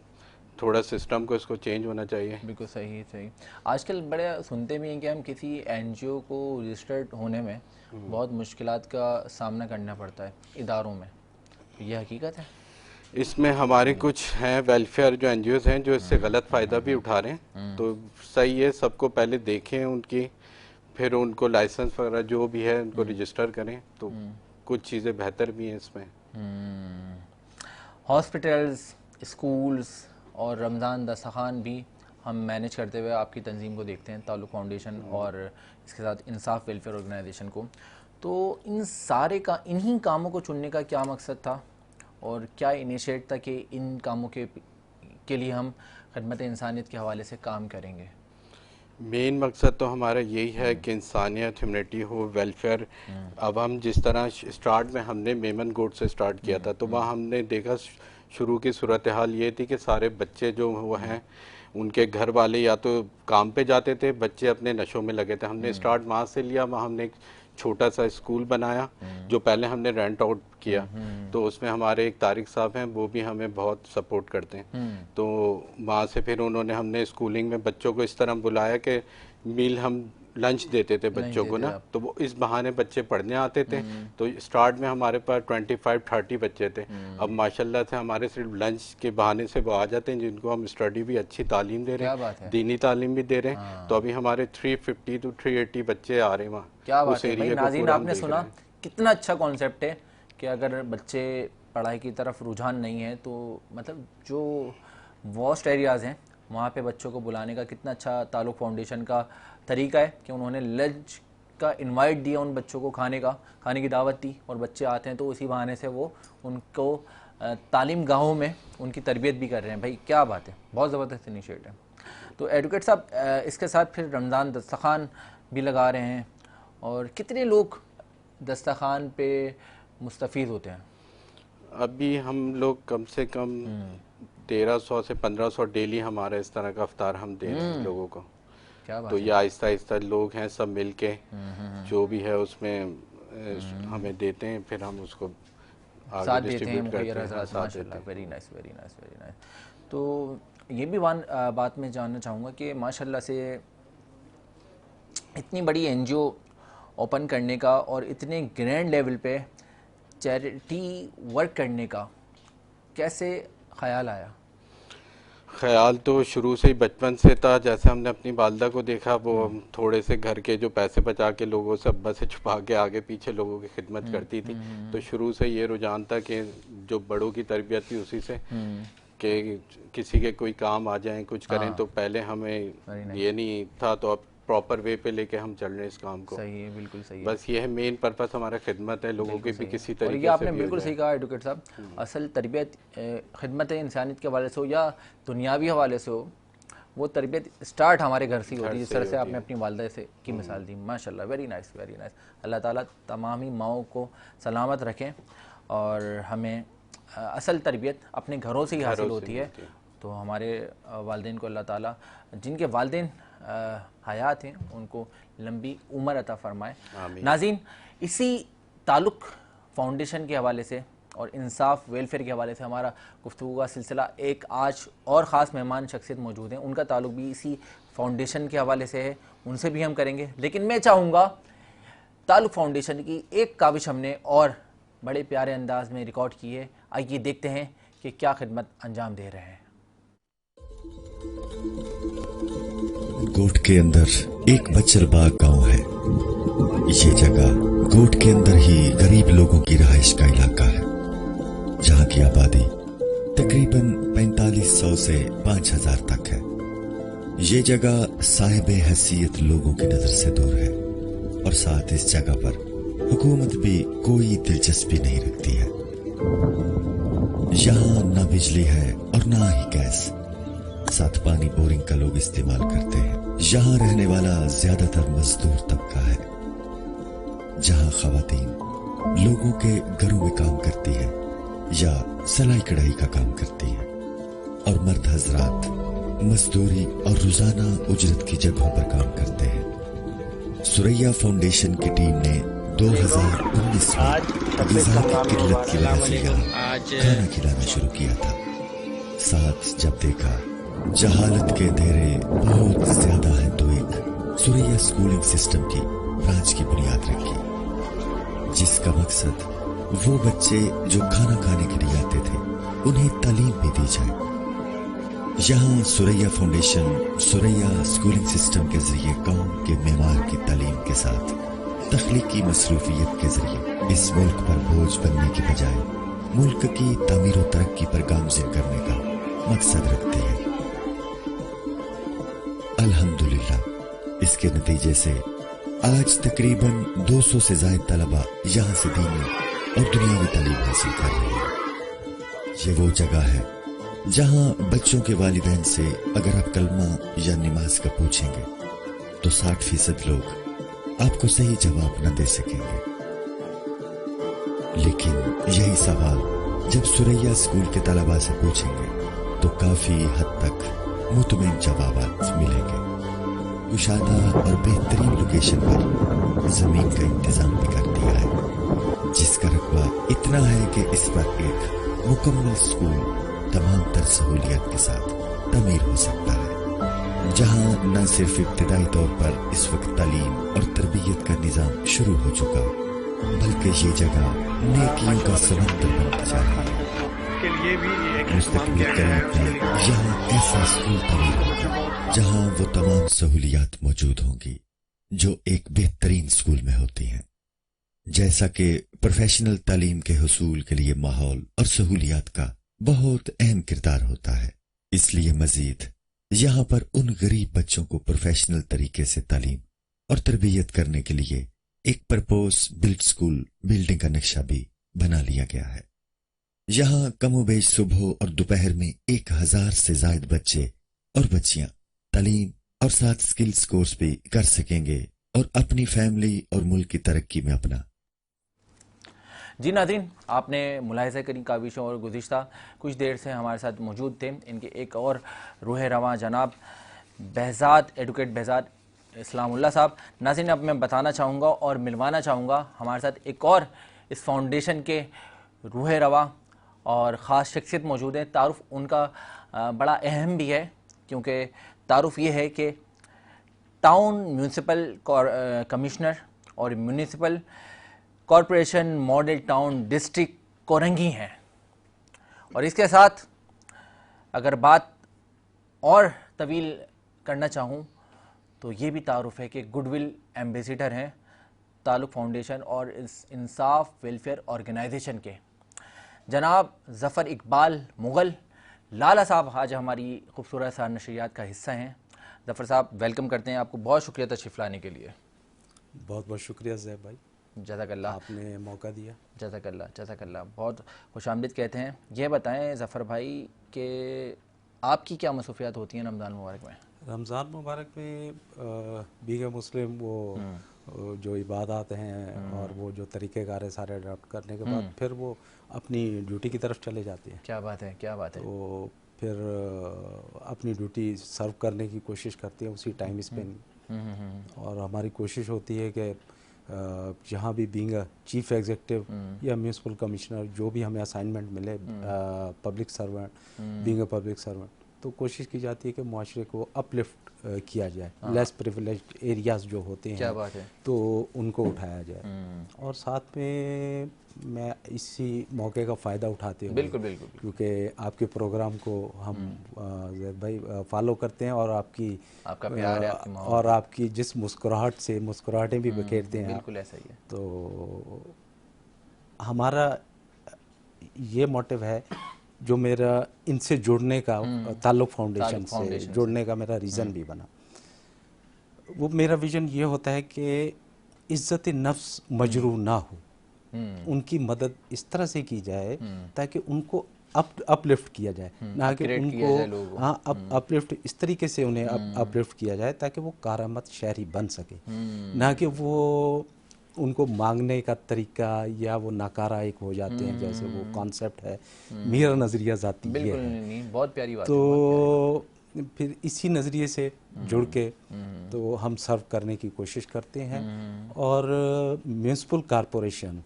थोड़ा सिस्टम को इसको चेंज होना चाहिए। बिल्कुल सही सही। आजकल बड़े सुनते भी हैं कि हम किसी एनजीओ को रजिस्टर्ड होने में बहुत मुश्किलात का सामना करना पड़ता है इदारों में, ये हकीकत है? इसमें हमारे कुछ हैं वेलफेयर जो एनजीओज हैं जो इससे गलत फ़ायदा भी उठा रहे हैं। तो सही है, सबको पहले देखें उनकी, फिर उनको लाइसेंस वगैरह जो भी है उनको रजिस्टर करें, तो कुछ चीज़ें बेहतर भी हैं इसमें। हॉस्पिटल्स, स्कूल्स और रमज़ान दस्तरखान भी हम मैनेज करते हुए आपकी तंजीम को देखते हैं, ताल्लुक़ फाउंडेशन और इसके साथ इंसाफ वेलफेयर ऑर्गेनाइजेशन को। तो इन सारे का इन्हीं कामों को चुनने का क्या मकसद था और क्या इनिशिएट था कि इन कामों के लिए हम खिदमत इंसानियत के हवाले से काम करेंगे? मेन मकसद तो हमारा यही है कि इंसानियत, ह्यूमनिटी हो, वेलफेयर। अब हम जिस तरह स्टार्ट में हमने मेमन गोट से स्टार्ट किया था, तो वहाँ हमने देखा शुरू की सूरत हाल ये थी कि सारे बच्चे जो वो हैं उनके घर वाले या तो काम पे जाते थे, बच्चे अपने नशों में लगे थे। हमने स्टार्ट वहाँ से लिया, वहाँ हमने एक छोटा सा स्कूल बनाया जो पहले हमने रेंट आउट किया। तो उसमें हमारे एक तारिक साहब हैं, वो भी हमें बहुत सपोर्ट करते हैं। तो वहाँ से फिर उन्होंने हमने स्कूलिंग में बच्चों को इस तरह बुलाया कि मील हम लंच देते थे बच्चों को ना, तो वो इस बहाने बच्चे पढ़ने आते थे। तो स्टार्ट में हमारे पास 25-30 बच्चे थे। अब माशाल्लाह से हमारे सिर्फ लंच के बहाने से वो आ जाते हैं, जिनको हम स्टडी भी अच्छी तालीम दे रहे हैं, दीनी तालीम भी दे रहे हैं। तो अभी हमारे 350 to 380 बच्चे आ रहे हैं वहाँ। क्या बात है भाई, नाज़रीन आपने सुना कितना अच्छा कॉन्सेप्ट है कि अगर बच्चे पढ़ाई की तरफ रुझान नहीं है तो मतलब जो वर्स्ट एरियाज़ हैं वहाँ पे बच्चों को बुलाने का कितना अच्छा ताल्लुक़ फाउंडेशन का तरीका है कि उन्होंने लंच का इनवाइट दिया उन बच्चों को, खाने की दावत दी, और बच्चे आते हैं तो उसी बहाने से वो उनको तालीम गाहों में उनकी तरबियत भी कर रहे हैं। भाई क्या बात है, बहुत ज़बरदस्त इनिशिएटिव। तो एडवोकेट साहब, इसके साथ फिर रमज़ान दस्तरखान भी लगा रहे हैं, और कितने लोग दस्तरखान पे मुस्तफ़ीद होते हैं? अभी हम लोग कम से कम 1300 से 1500 डेली हमारा इस तरह का अफ्तार हम दे रहे हैं लोगों को। क्या बात तो ये आहिस्ता आहिस्ता लोग हैं सब मिलके जो भी है उसमें हमें देते हैं, फिर हम उसको साथ आगे देते हैं, डिस्ट्रीब्यूट करते मुखैर हैं। हज़रात, साथ देते माशाल्लाह, हैं। Very nice very nice very nice. तो ये भी बात मैं जानना चाहूँगा कि माशाल्लाह से इतनी बड़ी एनजीओ ओपन करने का और इतने ग्रैंड लेवल पे चैरिटी वर्क करने का कैसे ख्याल आया? ख्याल तो शुरू से ही बचपन से था। जैसे हमने अपनी वालदा को देखा, वो थोड़े से घर के जो पैसे बचा के लोगों से अब्बा से छुपा के आगे पीछे लोगों की खिदमत करती थी। तो शुरू से ये रुझान था कि जो बड़ों की तरबियत थी उसी से कि किसी के कोई काम आ जाए, कुछ करें। तो पहले हमें ये नहीं था, तो अब प्रॉपर वे पे लेके हम चल रहे हैं इस काम को। सही है, बिल्कुल सही है। बस ये है मेन पर्पस हमारा खिदमत है, लोगों की भी किसी और तरीके ये से आपने भी हो बिल्कुल जाए। सही कहा एडवोकेट साहब, असल तरबियत खिदमत इंसानियत के हवाले से हो या दुनियावी हवाले से हो, वो तरबियत स्टार्ट हमारे घर से ही होती है। जिस तरह से आपने अपनी वालदा से की मिसाल दी, माशाल्लाह, वेरी नाइस वेरी नाइस। अल्लाह ताला तमाम ही माओं को सलामत रखें और हमें असल तरबियत अपने घरों से ही हासिल होती है। तो हमारे वालिदैन को अल्लाह ताला, जिनके वालिदैन हयात हैं, उनको लंबी उम्र अता फरमाए। नाज़रीन, इसी ताल्लुक़ फाउंडेशन के हवाले से और इंसाफ वेलफेयर के हवाले से हमारा गुफ्तगू का सिलसिला, एक आज और ख़ास मेहमान शख्सियत मौजूद हैं, उनका ताल्लुक़ भी इसी फाउंडेशन के हवाले से है, उनसे भी हम करेंगे। लेकिन मैं चाहूँगा ताल्लुक़ फाउंडेशन की एक काविश हमने और बड़े प्यारे अंदाज में रिकॉर्ड की है, आइए देखते हैं कि क्या खिदमत अंजाम दे रहे हैं। गोट के अंदर एक बच्चरबाग गांव है। ये जगह गोट के अंदर ही गरीब लोगों की रहाइश का इलाका है, जहां की आबादी तकरीबन 4500 से 5000 तक है। ये जगह साहिब हैसियत लोगों की नजर से दूर है और साथ इस जगह पर हुकूमत भी कोई दिलचस्पी नहीं रखती है। यहाँ ना बिजली है और ना ही गैस, साथ पानी बोरिंग का लोग इस्तेमाल करते हैं। यहाँ रहने वाला ज्यादातर मजदूर तबका है, जहाँ खवातीन लोगों के घरों में काम करती है या सिलाई कढ़ाई का काम करती है और मर्द हजरात मजदूरी और रोजाना उजरत की जगहों पर काम करते हैं। सुरैया फाउंडेशन की टीम ने 2019 में ग़िज़ा की किल्लत की वजह से यहाँ खाना खिलाना शुरू किया था। साथ जब देखा जहालत के धेरे बहुत ज्यादा है, तो एक सुरैया स्कूलिंग सिस्टम की ब्रांच की बुनियाद रखी, जिसका मकसद वो बच्चे जो खाना खाने के लिए आते थे उन्हें तालीम भी दी जाए। यहाँ Suraiya foundation Suraiya schooling system के जरिए कौम के मेमार की तालीम के साथ तख्लीकी मसरूफियत के जरिए इस मुल्क पर बोझ बनने के बजाय मुल्क की तामीर और तरक्की पर गामज़िन करने का मकसद रखती है। अल्हम्दुलिल्लाह, इसके नतीजे से आज तकरीबन 200 से ज़ायद तलबा यहाँ से दीनी और दुनियावी तालीम हासिल कर रहे हैं। ये वो जगह है जहाँ बच्चों के वालिदैन से अगर आप कलमा या नमाज का पूछेंगे तो 60% लोग आपको सही जवाब न दे सकेंगे। लेकिन यही सवाल जब सुरैया स्कूल के तलबा से पूछेंगे तो काफी हद तक मुतमईन जवाब मिलेंगे। कुशादा और बेहतरीन लोकेशन पर जमीन का इंतजाम भी कर दिया है, जिसका रकबा इतना है कि इस पर एक मुकम्मल स्कूल तमाम तर सहूलियत के साथ तमीर हो सकता है, जहां न सिर्फ इब्तिदाई तौर पर इस वक्त तालीम और तरबियत का निजाम शुरू हो चुका, बल्कि ये जगह नेकियों का समंदर बनती जा रही है। मुस्तकबिल करीब में यहाँ ऐसा स्कूल तमीर होगा जहाँ वो तमाम सहूलियात मौजूद होंगी जो एक बेहतरीन स्कूल में होती हैं, जैसा कि प्रोफेशनल तालीम के हुसूल के लिए माहौल और सहूलियात का बहुत अहम किरदार होता है। इसलिए मजीद यहाँ पर उन गरीब बच्चों को प्रोफेशनल तरीके से तालीम और तरबियत करने के लिए एक प्रपोज बिल्ट स्कूल बिल्डिंग का नक्शा भी बना लिया गया है। यहाँ कमोबेश सुबह और दोपहर में 1000 से जायद बच्चे और बच्चियां तालीम और साथ स्किल्स कोर्स भी कर सकेंगे और अपनी फैमिली और मुल्क की तरक्की में अपना। जी नाज़रीन, आपने मुलाहिज़ा करी काविशों और गुज़िश्ता कुछ देर से हमारे साथ मौजूद थे इनके एक और रूह रवां जनाब बहजाद एडवोकेट बहजाद इस्लामुल्लाह साहब। नाज़रीन, अब मैं बताना चाहूँगा और मिलवाना चाहूँगा हमारे साथ एक और इस फाउंडेशन के रूह रवां और ख़ास शख्सियत मौजूद है। तारुफ उनका बड़ा अहम भी है, क्योंकि तारुफ ये है कि टाउन म्यूनसिपल कमिश्नर और municipal corporation model town district Korangi हैं। और इसके साथ अगर बात और तवील करना चाहूँ तो ये भी तारुफ है कि गुडविल एम्बेसडर हैं ताल्लुक़ फाउंडेशन और इस इंसाफ वेलफेयर ऑर्गेनाइजेशन के। जनाब ज़फ़र इकबाल मुग़ल लाला साहब आज हमारी खूबसूरत सा नशरियात का हिस्सा हैं। जफ़र साहब वेलकम करते हैं आपको, बहुत शुक्रिया तशरीफ़ लाने के लिए। बहुत बहुत शुक्रिया जैब भाई, जज़ाकल्लाह, आपने मौका दिया। जज़ाकल्लाह, जज़ाकल्लाह, बहुत खुशामदीद कहते हैं। ये बताएं ज़फ़र भाई कि आपकी क्या मसरूफ़ियात होती हैं रमज़ान मुबारक में? रमज़ान मुबारक में बीग मुस्लिम वो जो इबादत हैं और वो जो तरीक़ेकार है सारे अडॉप्ट करने के बाद फिर वो अपनी ड्यूटी की तरफ चले जाते हैं। क्या बात है, क्या बात है। तो फिर अपनी ड्यूटी सर्व करने की कोशिश करते हैं उसी टाइम स्पेन। और हमारी कोशिश होती है कि जहाँ भी बीइंग चीफ एग्जीक्यूटिव या म्यूनसिपल कमिश्नर जो भी हमें असाइनमेंट मिले public servant, being a public servant, तो कोशिश की जाती है कि मुआशरे को अपलिफ्ट किया जाए, लेस प्रिविलेज्ड एरियाज़ जो होते हैं, क्या बात है, तो उनको उठाया जाए। और साथ में मैं इसी मौके का फ़ायदा उठाते हुए, बिल्कुल बिल्कुल, क्योंकि आपके प्रोग्राम को हम ज़ैद भाई फॉलो करते हैं और आपका प्यार है, आपकी मोहब्बत और आपकी जिस मुस्कुराहट से मुस्कुराहटें भी बिखेरते हैं, बिल्कुल ऐसा ही है। तो हमारा ये मोटिव है जो मेरा इनसे जुड़ने का ताल्लुक़ फाउंडेशन से जुड़ने का मेरा रीज़न भी बना। वो मेरा विज़न ये होता है कि इज़्ज़त नफ्स मजरूह ना हो, उनकी मदद इस तरह से की जाए ताकि उनको अपलिफ्ट किया जाए, ना कि उनको हाँ अपलिफ्ट इस तरीके से उन्हें अपलिफ्ट किया जाए ताकि वो कारामद शहरी बन सके, ना कि वो उनको मांगने का तरीका या वो नाकारा एक हो जाते हैं, जैसे वो कॉन्सेप्ट है मेरा नज़रिया ज़ाती ये है। नहीं, बहुत प्यारी बात तो फिर इसी नज़रिए से जुड़ के तो हम सर्व करने की कोशिश करते हैं। और म्यूनसिपल कॉरपोरेशन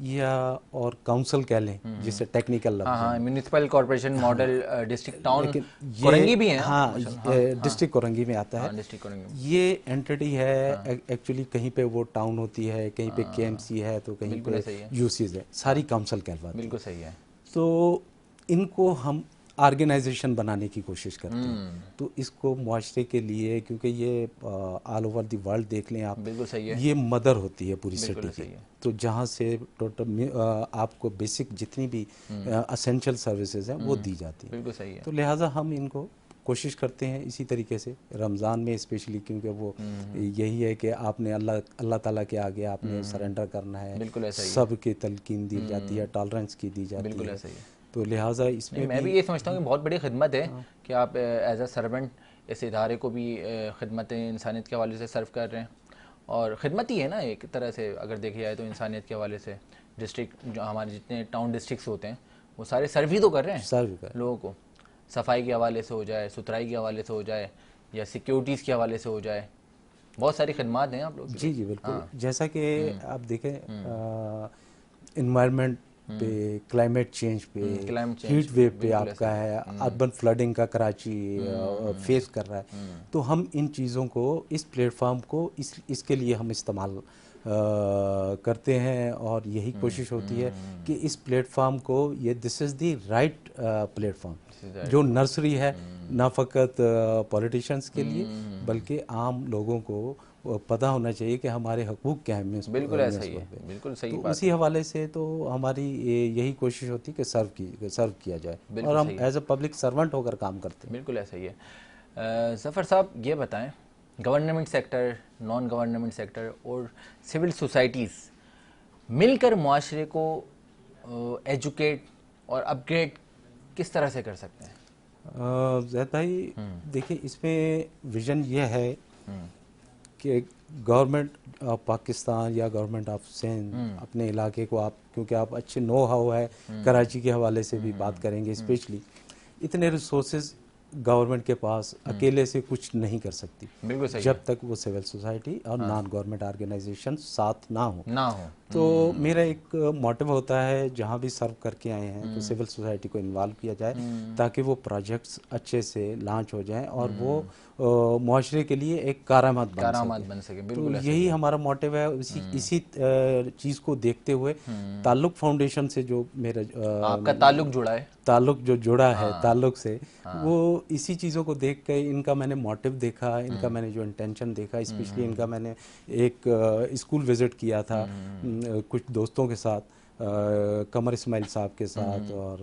या और काउंसिल कह लें जिसे टेक्निकल लफ्ज़, हाँ, municipal corporation model district town Korangi भी है, हाँ, डिस्ट्रिक्ट कोरंगी में आता है। डिस्ट्रिक्ट कोरंगी ये एंटिटी है एक्चुअली, कहीं पे वो टाउन होती है, कहीं पे केएमसी है, तो कहीं पे यूसीज है, सारी काउंसिल कहलाती है। बिल्कुल सही है। तो इनको हम ऑर्गेनाइजेशन बनाने की कोशिश करते हैं। तो इसको मुआशरे के लिए, क्योंकि ये ऑल ओवर द वर्ल्ड देख लें आप, बिल्कुल सही है, ये मदर होती है पूरी सिटी की, तो जहाँ से टोटल आपको बेसिक जितनी भी असेंशियल सर्विसेज हैं वो दी जाती है। बिल्कुल सही है। तो लिहाजा हम इनको कोशिश करते हैं इसी तरीके से रमज़ान में स्पेशली, क्योंकि वो यही है कि आपने अल्लाह ताला के आगे आपने सरेंडर करना है, बिल्कुल ऐसा ही है। सब की तलकीन दी जाती है, टॉलरेंस की दी जाती है, बिल्कुल ऐसा ही है। तो लिहाजा इसमें मैं भी ये समझता हूँ कि बहुत बड़ी खिदमत है कि आप एज अ सर्वेंट इस इदारे को भी खिदमत इंसानियत के हवाले से सर्व कर रहे हैं, और ख़िदमत ही है ना एक तरह से अगर देखा जाए तो इंसानियत के हवाले से। डिस्ट्रिक्ट जो हमारे जितने टाउन डिस्ट्रिक्ट्स होते हैं वो सारे सर्व ही तो कर रहे हैं, सर्व कर लोगों को, सफाई के हवाले से हो जाए, सुथराई के हवाले से हो जाए, या सिक्योरिटीज़ के हवाले से हो जाए, बहुत सारी खिदमात हैं आप लोग। जी जी बिल्कुल। जैसा कि आप देखें इन्वायरमेंट पे, क्लाइमेट चेंज पे, हीट वेव पे आपका है, अर्बन फ्लडिंग का कराची फेस कर रहा है, तो हम इन चीज़ों को, इस प्लेटफॉर्म को इसके लिए हम इस्तेमाल करते हैं, और यही कोशिश होती है कि इस प्लेटफॉर्म को, ये this is the right platform जो नर्सरी है, ना फ़कत पॉलिटिशियंस के लिए बल्कि आम लोगों को पता होना चाहिए कि हमारे हकूक़ क्या हैं। बिल्कुल ऐसा ही है, बिल्कुल सही तो बात। उसी हवाले से तो हमारी यही कोशिश होती है कि सर्व किया जाए, और हम एज अ पब्लिक सर्वेंट होकर काम करते हैं। बिल्कुल ऐसा ही है। ज़फ़र साहब ये बताएं, government sector, non government sector और सिविल सोसाइटीज़ मिलकर मुआशरे को एजुकेट और अपग्रेड किस तरह से कर सकते हैं? ज़ैद भाई देखिए, इसमें विज़न ये है कि गवर्नमेंट ऑफ पाकिस्तान या गवर्नमेंट ऑफ सिंध अपने इलाके को, आप क्योंकि आप अच्छे नो हाउ है, कराची के हवाले से भी बात करेंगे स्पेशली, इतने रिसोर्सेज गवर्नमेंट के पास अकेले से कुछ नहीं कर सकती, बिल्कुल सही, जब तक वो सिविल सोसाइटी और नॉन गवर्नमेंट ऑर्गेनाइजेशन साथ ना हो। तो मेरा एक मोटिव होता है, जहाँ भी सर्व करके आए हैं तो सिविल सोसाइटी को इन्वॉल्व किया जाए ताकि वो प्रोजेक्ट्स अच्छे से लॉन्च हो जाएं और वो मुआशरे के लिए एक कारामद बन सके। तो यही हमारा मोटिव है। इसी चीज़ को देखते हुए ताल्लुक फाउंडेशन से जो मेरा आपका ताल्लुक जुड़ा है, ताल्लुक जो जुड़ा है ताल्लुक से, वो इसी चीज़ों को देख के इनका मैंने मोटिव देखा, इनका मैंने जो इंटेंशन देखा, स्पेशली इनका मैंने एक स्कूल विज़िट किया था कुछ दोस्तों के साथ, कमर इस्माइल साहब के साथ और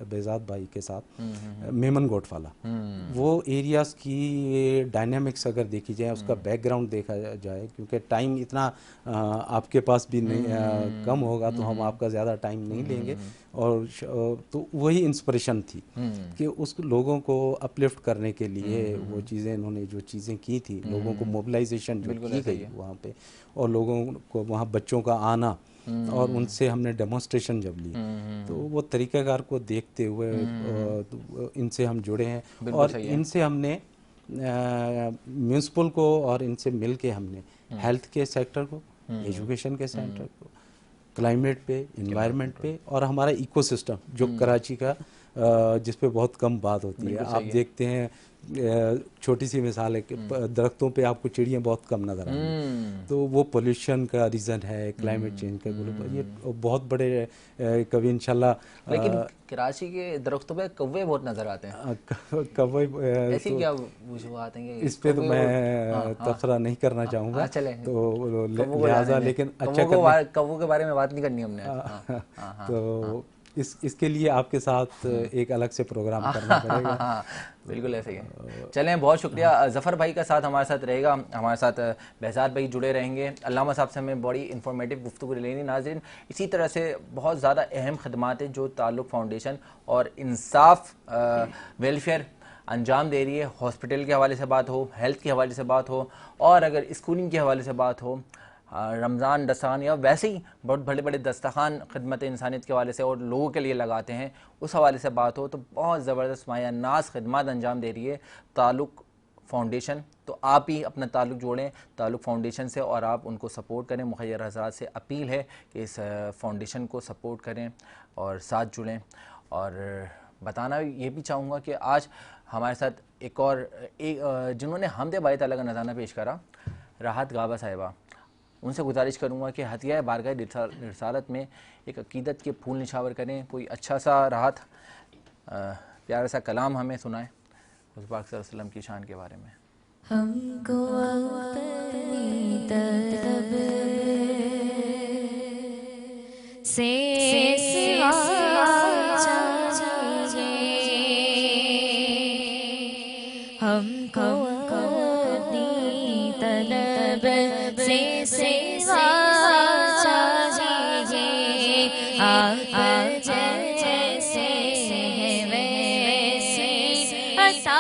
बेजाद भाई के साथ मेमन गोटवाला, वो एरियाज़ की डायनामिक्स अगर देखी जाए, उसका बैकग्राउंड देखा जाए, क्योंकि टाइम इतना आपके पास भी नहीं कम होगा तो हम आपका ज़्यादा टाइम नहीं लेंगे, और तो वही इंस्पिरेशन थी कि उस लोगों को अपलिफ्ट करने के लिए वो चीज़ें, इन्होंने जो चीज़ें की थी, लोगों को मोबिलाइजेशन जो की गई वहाँ पे, और लोगों को वहाँ बच्चों का आना, और उनसे हमने डेमोन्स्ट्रेशन जब ली, तो वो तरीक़ाकार को देखते हुए इनसे हम जुड़े हैं, और इनसे हमने म्यूनसिपल को और इनसे मिल के हमने हेल्थ के सेक्टर को, एजुकेशन के सेक्टर को, क्लाइमेट पे, इन्वायरमेंट पे, और हमारा इकोसिस्टम जो कराची का जिस पे बहुत कम बात होती है, आप देखते हैं, छोटी सी मिसाल है कि दरख्तों पे आपको चिड़ियाँ बहुत कम नज़र आएंगी, तो वो पोल्यूशन का रीज़न है, क्लाइमेट चेंज का, ये बहुत बड़े कभी इंशाल्लाह। लेकिन कराची के दरख्तों पे कौवे बहुत नज़र आते हैं, कौवे ऐसी क्या वजूहात हैं कि इस पे तो मैं तबसरा नहीं करना चाहूँगा, तो लिहाजा, लेकिन अच्छा कौवों के बारे में बात नहीं करनी हमने, तो इसके लिए आपके साथ एक अलग से प्रोग्राम करना पड़ेगा। बिल्कुल ऐसे ही है। चलें, बहुत शुक्रिया। ज़फ़र भाई का साथ हमारे साथ रहेगा, हमारे साथ बेहज़ाद भाई जुड़े रहेंगे। अल्लामा साहब से हमें बड़ी इंफॉर्मेटिव गुफ्तगू लेनी। नाज़रीन, इसी तरह से बहुत ज़्यादा अहम खदमात हैं जो ताल्लुक़ फाउंडेशन और इंसाफ वेलफेयर अंजाम दे रही है। हॉस्पिटल के हवाले से बात हो, हेल्थ के हवाले से बात हो, और अगर स्कूलिंग के हवाले से बात हो, रमज़ान दस्तान, या वैसे ही बहुत बड़े बड़े दस्तखान खिदमत इंसानियत के हवाले से और लोगों के लिए लगाते हैं, उस हवाले से बात हो, तो बहुत ज़बरदस्त माया नाज खिदमत अंजाम दे रही है ताल्लुक़ फाउंडेशन। तो आप ही अपना ताल्लुक़ जोड़ें ताल्लुक़ फाउंडेशन से, और आप उनको सपोर्ट करें। मुखय्यर हज़रात से अपील है कि इस फाउंडेशन को सपोर्ट करें और साथ जुड़ें। और बताना ये भी चाहूँगा कि आज हमारे साथ एक जिन्होंने हमदे बायत अलग नज़ाना पेश करा, राहत गाबा साहिबा, उनसे गुजारिश करूँगा कि हतिया बारगाह रिसालत में एक अकीदत के फूल निछावर करें, कोई अच्छा सा राहत प्यारा सा कलाम हमें सुनाएं उस पाक सल्लल्लाहु अलैहि वसल्लम की शान के बारे में। हमको तलब से सिवा हमको तलब से सिवा चाहिए, आप जैसे हैं वैसे अता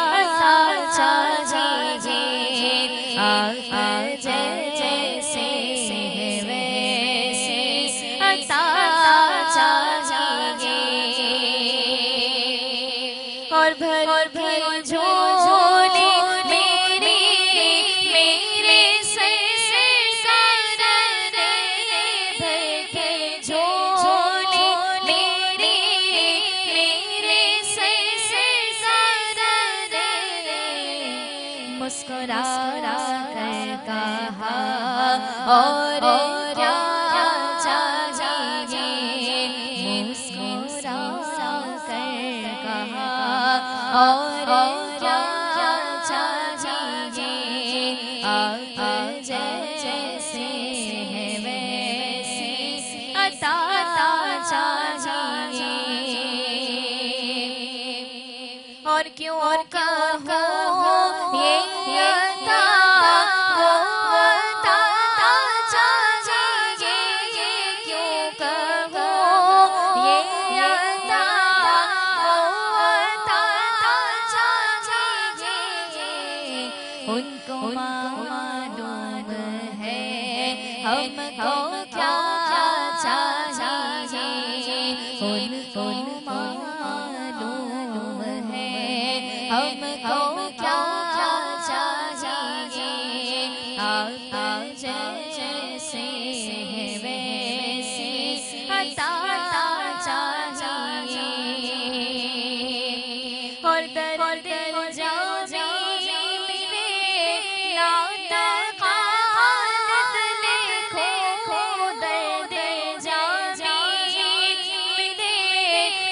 चाहिए, आप जैसे हैं वैसे अता चाहिए, और भर झोली मुस्कुरा कर कहा और क्या चाहिए, मुस्कुरा कर कहा और क्या चाहिए, आप जैसे हैं वैसे अता चाहिए, और क्यों कहो ये अता वो अता चाहिए, क्यों कहो ये अता वो अता चाहिए, उनको मालूम है हमको क्या चाहिए, उनको मालूम है हमको क्या चाहिए, आप जैसे हैं वैसे अता चाहिए, और दर्द जामी मिले नाता हालत लिखो, दर्द जामी मिले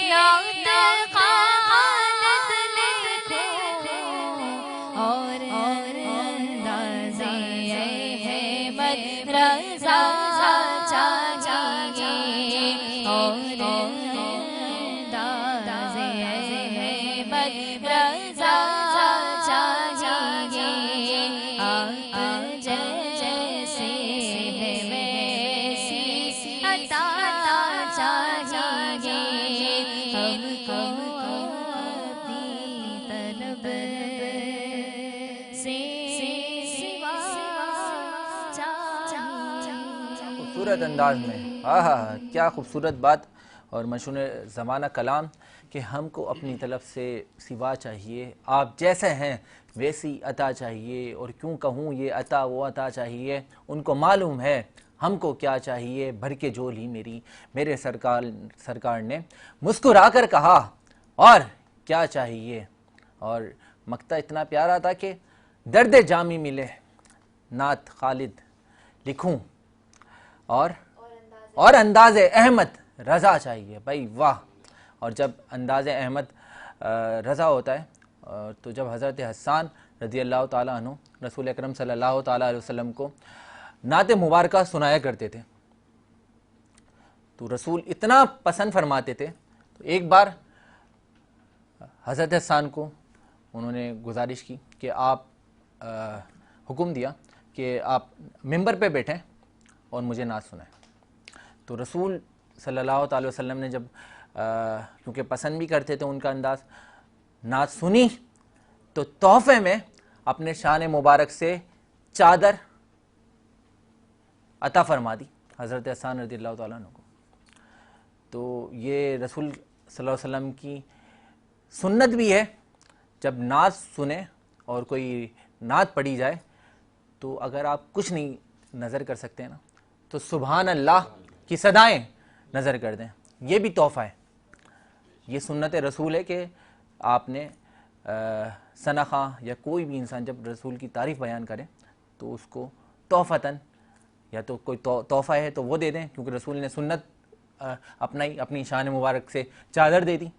नाता हालत लिखो, और अंदाज़े अहमद रज़ा चाहिए, अंदाज़े अहमद रज़ा चाहिए, आप जैसे है वैसी अता चाहिए, हमको अपनी तलब से सिवा चाहिए। खूबसूरत अंदाज में, आहा क्या खूबसूरत बात और मशहूर ज़माना कलाम कि हमको अपनी तरफ से सिवा चाहिए, आप जैसे हैं वैसी अता चाहिए। और क्यों कहूँ ये अता वो अता चाहिए, उनको मालूम है हमको क्या चाहिए। भर के झोली मेरी मेरे सरकार ने मुस्कुरा कर कहा और क्या चाहिए। और मक्ता इतना प्यारा था कि दर्द जामी मिले नात खालिद लिखूं और अंदाज़े अहमद रज़ा चाहिए। भाई वाह। और जब अंदाज़े अहमद रज़ा होता है तो जब हज़रत हसन रज़ी अल्लाह ताला अन्हु रसूल अकरम सल्लल्लाहु ताला अलैहि वसल्लम को नात मुबारका सुनाया करते थे तो रसूल इतना पसंद फरमाते थे। तो एक बार हज़रत हसन को उन्होंने गुजारिश की कि आप हुक्म दिया कि आप मिंबर पे बैठें और मुझे नात सुनाएं। तो रसूल सल्लल्लाहु अलैहि वसल्लम ने जब क्योंकि पसंद भी करते थे उनका अंदाज़, नात सुनी तो तोहफे में अपने शान मुबारक से चादर अता फरमा दी हज़रत हसन रज़ियल्लाहु ताला अन्हु को। तो ये रसूल सल्लल्लाहु अलैहि वसल्लम की सुन्नत भी है, जब नात सुने और कोई नात पढ़ी जाए तो अगर आप कुछ नहीं नज़र कर सकते हैं ना तो सुभान अल्लाह की सदाएं नज़र कर दें, ये भी तोहफ़ा है। ये सुन्नत रसूल है कि आपने सना खां या कोई भी इंसान जब रसूल की तारीफ़ बयान करे तो उसको तोहफ़तन या तो कोई तोहफ़ा है तो वो दे दें, क्योंकि रसूल ने सुन्नत अपनी शान मुबारक से चादर दे दी।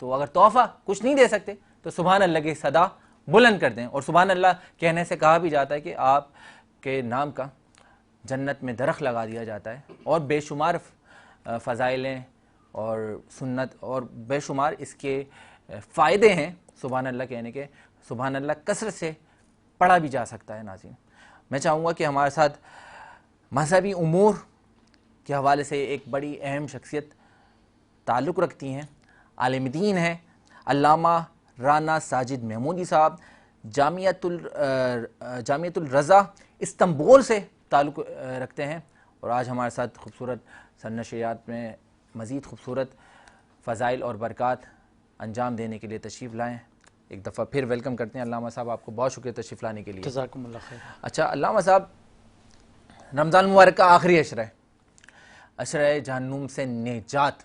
तो अगर तोहफ़ा कुछ नहीं दे सकते तो सुभान अल्लाह की सदा बुलंद कर दें। और सुभान अल्लाह कहने से कहा भी जाता है कि आपके नाम का जन्नत में दरख्त लगा दिया जाता है और बेशुमार फ़ज़ाइलें और सुन्नत और बेशुमार इसके फ़ायदे हैं सुभान अल्लाह कहने के। सुभान अल्लाह कसरत से पढ़ा भी जा सकता है। नाज़रीन, मैं चाहूँगा कि हमारे साथ मज़हबी उमूर के हवाले से एक बड़ी अहम शख्सियत ताल्लुक़ रखती हैं, आलिम दीन हैं, अल्लामा राना साजिद महमूदी साहब, जामियतुल रज़ा इस्तांबुल से ताल्लुक़ रखते हैं और आज हमारे साथ खूबसूरत सरनशियात में मज़ीद खूबसूरत फ़ज़ाइल और बरक़ात अंजाम देने के लिए तशरीफ़ लाएँ। एक दफ़ा फिर वेलकम करते हैं अल्लामा साहब, आपको बहुत शुक्रिया तशरीफ़ लाने के लिए। जज़ाकुमुल्लाह खैर। अच्छा अल्लामा साहब, रमज़ान मुबारक का आखिरी अशरा है, अशरा जहन्नुम से निजात।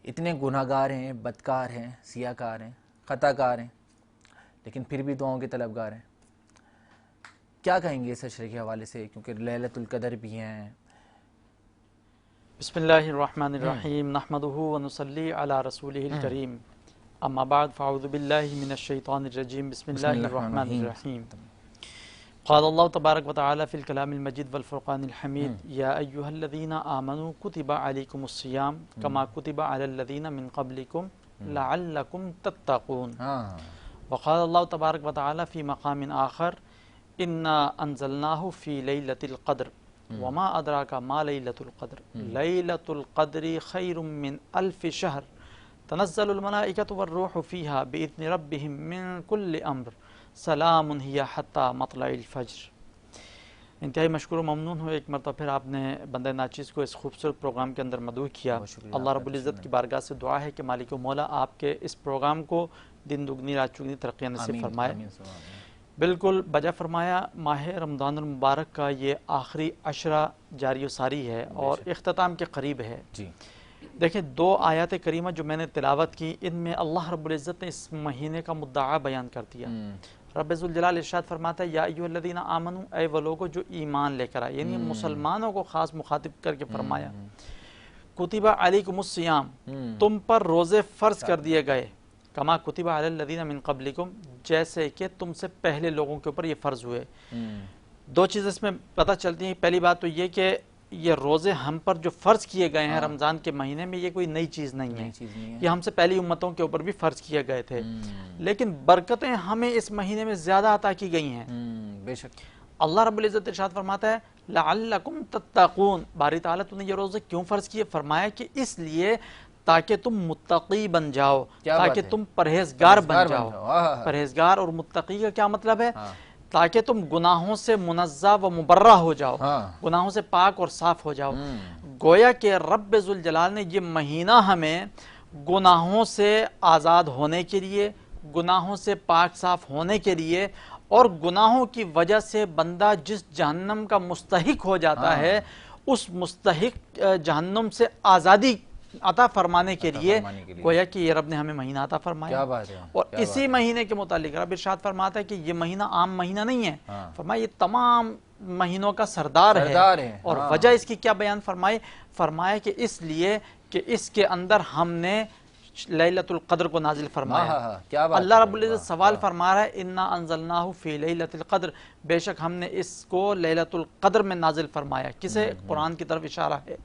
इतने गुनाहगार हैं, बदकार हैं, सियाकार हैं, ख़ताकार हैं, लेकिन फिर भी दुआओं के तलबगार हैं। क्या कहेंगे इस अशरे के हवाले से, क्योंकि लैलतुल क़द्र भी हैं। बिस्मिल्लाहिर्रहमानिर्रहीम नहमदुहु व नुसल्ली अला रसूलिहिल करीम अम्मा बाद फ़अऊज़ु बिल्लाहि मिनश शैतानिर्रजीम बिस्मिल्लाहिर्रहमानिर्रहीम क़ाल अल्लाहु तबारक व तआला फ़िल कलामिल मजीद वल फ़ुरक़ानिल हमीद या अय्युहल्लज़ीना आमनू कुतिबा अलैकुमुस्सियाम कमा कुतिबा अलल्लज़ीना मिन क़ब्लिकुम लअल्लकुम तत्तक़ून। व क़ाल अल्लाहु तबारक व तआला फ़ी मक़ामिन आख़र इन्ना अंज़लनाहु फ़ी लैलतिल क़द्र वमा अदराका मा लैलतुल क़द्र लैलतुल क़द्रि खैरुम मिन अल्फ़ि शहर तनज़्ज़लुल मलाइकतु वर्रूहु फ़ीहा बिइज़्नि रब्बिहिम मिन कुल्लि अम्र सलामुन हिया हत्ता मतलइल फ़ज्र। इंतहाई मशकूर ममनून हूँ, एक मरतबा फिर आपने बंदे नाचीज़ को इस खूबसूरत प्रोग्राम के अंदर मदऊ किया। अल्लाह रब्बुल इज़्ज़त की बारगाह से दुआ है कि मालिक मौला आपके इस प्रोग्राम को दिन दुगनी रात चुगनी तरक्की नसीब फरमाए। बिल्कुल बजा फरमाया, माह रमज़ानुल मुबारक का ये आखिरी अशरा जारी सारी है और इख्तिताम के करीब है जी। देखिए, दो आयत करीमा जो मैंने तिलावत की, इनमें अल्लाह रब्बुल इज़्ज़त ने इस महीने का मुद्दा बयान कर दिया। रब्बुल जलाल इरशाद फरमाता है या अय्युहल्लज़ीना आमनू, ऐ वो लोगो जो ईमान लेकर आए, यानी मुसलमानों को ख़ास मुखातिब करके फरमाया। कुतिबा अलैकुमुस्सियाम, तुम पर रोज़े फ़र्ज़ कर दिए गए, कमा कुतिबा अलल्लज़ीना मिन क़ब्लिकुम, जैसे कि तुमसे पहले लोगों के ऊपर ये फ़र्ज़ हुए। दो चीज़ें इसमें पता चलती हैं। पहली बात तो ये कि ये रोज़े हम पर जो फ़र्ज़ किए गए हैं रमज़ान के महीने में, ये कोई नई चीज़ नहीं है, ये हमसे पहली उम्मतों के ऊपर भी फ़र्ज़ किए गए थे, लेकिन बरकतें हमें इस महीने में ज़्यादा अता की गई हैं। बेशक अल्लाह रब्बुल इज़्ज़त इरशाद फरमाता है लअल्लकुम तत्तकून, बारी ताला तूने ये रोज़े क्यों फ़र्ज़ किए? फरमाया कि इसलिए ताकि तुम मुत्तकी बन जाओ, ताकि तुम परहेजगार बन जाओ। परहेजगार और मुत्तकी का क्या मतलब है? ताकि तुम गुनाहों से मुनज़्ज़ा व मुबर्रा हो जाओ, गुनाहों से पाक और साफ हो जाओ। गोया के रब्ब ज़ुल जलाल ने ये महीना हमें गुनाहों से आज़ाद होने के लिए, गुनाहों से पाक साफ होने के लिए, और गुनाहों की वजह से बंदा जिस जहन्नम का मुस्तहिक हो जाता है, उस मुस्तहिक जहन्नम से आज़ादी अता फरमाने के लिए गोया कि ये रब ने हमें महीना अता फरमाया। क्या बात है। और इसी महीने के मुतालिक रब इरशाद फरमाता है कि ये महीना आम महीना नहीं है, फरमाया ये तमाम महीनों का सरदार है। और वजह इसकी क्या बयान फरमाई? फरमाया कि इसलिए कि इसके अंदर हमने लैलतुल क़द्र को नाजिल फरमाया। क्या बात। अल्लाह रब्बुल इज़्ज़त सवाल फरमा रहा है इन्ना अंज़लनाहु फ़ी लैलतिल क़द्र, बेशक हमने इसको लैलतुल क़द्र में नाजिल फरमाया। किसे? कुरान की तरफ इशारा है।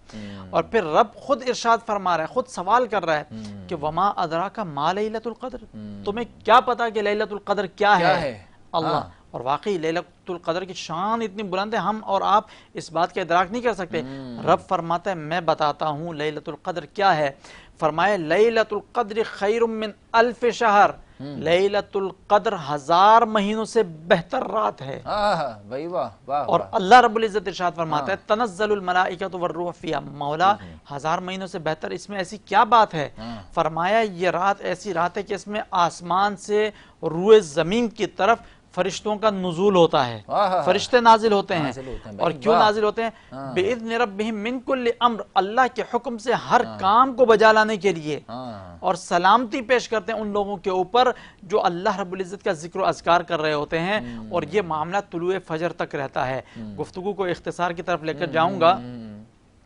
और फिर रब खुद इरशाद फरमा रहा है, खुद सवाल कर रहा है कि वमा अदराका मा लैलतुल क़द्र, तुम्हें क्या पता कि लैलतुल क़द्र क्या है? अल्लाह। और वाकई लैलतुल क़द्र की शान इतनी बुलंद है, हम और आप इस बात का इदराक नहीं कर सकते। रब फरमाता है मैं बताता हूँ लैलतुल क़द्र क्या है। फरमाए लैलतुल क़द्र खैरुम मिन अल्फ शहर, लैलतुल क़द्र 1000 महीनों से बेहतर रात है। भाई वाह वाह। और अल्लाह रब्बुल इज़्ज़त इरशाद फरमाता है तनज़्ज़लुल मलाइकतु वर्रूह फ़ीहा, मौला 1000 महीनों से बेहतर इसमें ऐसी क्या बात है? फरमाया ये रात ऐसी रात है कि इसमें आसमान से रूए ज़मीन की तरफ फरिश्तों का नुज़ूल होता है, फरिश्ते नाजिल होते हैं। और क्यों नाजिल होते हैं? बिइज़्नि रब्बिहिम मिन कुल्लि अम्र, अल्लाह के हुक्म से हर काम को बजा लाने के लिए। और सलामती पेश करते हैं उन लोगों के ऊपर जो अल्लाह रब्बुल इज़्ज़त का जिक्र अज़कार कर रहे होते हैं। और ये मामला तुलुए फजर तक रहता है। गुफ्तगू को इख्तिसार की तरफ लेकर जाऊंगा।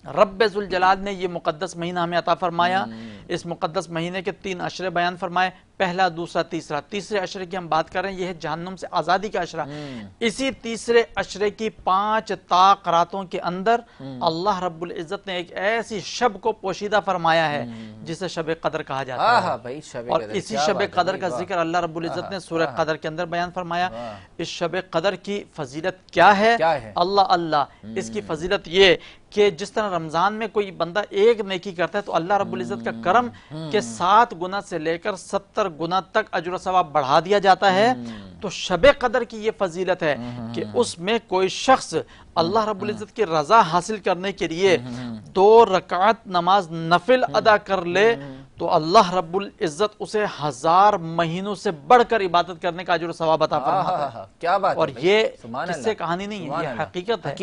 रब्ब ज़ुल जलाल ने ये मुक़द्दस महीना हमें अता फरमाया। इस मुक़द्दस महीने के 3 अशरे बयान फरमाए, पहला, दूसरा, तीसरा। तीसरे अशरे की हम बात कर रहे हैं, यह है जहन्नुम से आज़ादी का अशरा। इसी तीसरे अशरे की 5 ताक रातों के अंदर अल्लाह रब्बुल इज़्ज़त ने एक ऐसी शब को पोशीदा फरमाया है जिसे शब कदर कहा जाता है। और इसी शब कदर का जिक्र अल्लाह रब्बुल इज़्ज़त ने सूरह कदर के अंदर बयान फरमाया। इस शब कदर की फजीलत क्या है? अल्लाह अल्लाह, इसकी फजीलत ये कि जिस तरह रमजान में कोई बंदा एक नेकी करता है तो अल्लाह रब्बुल इज़्ज़त का करम के 7 गुना से लेकर 70 गुना तक अजर सवाब बढ़ा दिया जाता है। तो शब कदर की ये फजीलत है कि उसमें कोई शख्स अल्लाह रब्बुल इज़्ज़त की रजा हासिल करने के लिए 2 रकात नमाज नफिल अदा कर ले तो अल्लाह रब्बुल इज़्ज़त उसे 1000 महीनों से बढ़कर इबादत करने का अजर सवाब अता फरमाता है। क्या बात। और ये किससे कहानी नहीं है, ये हकीकत है।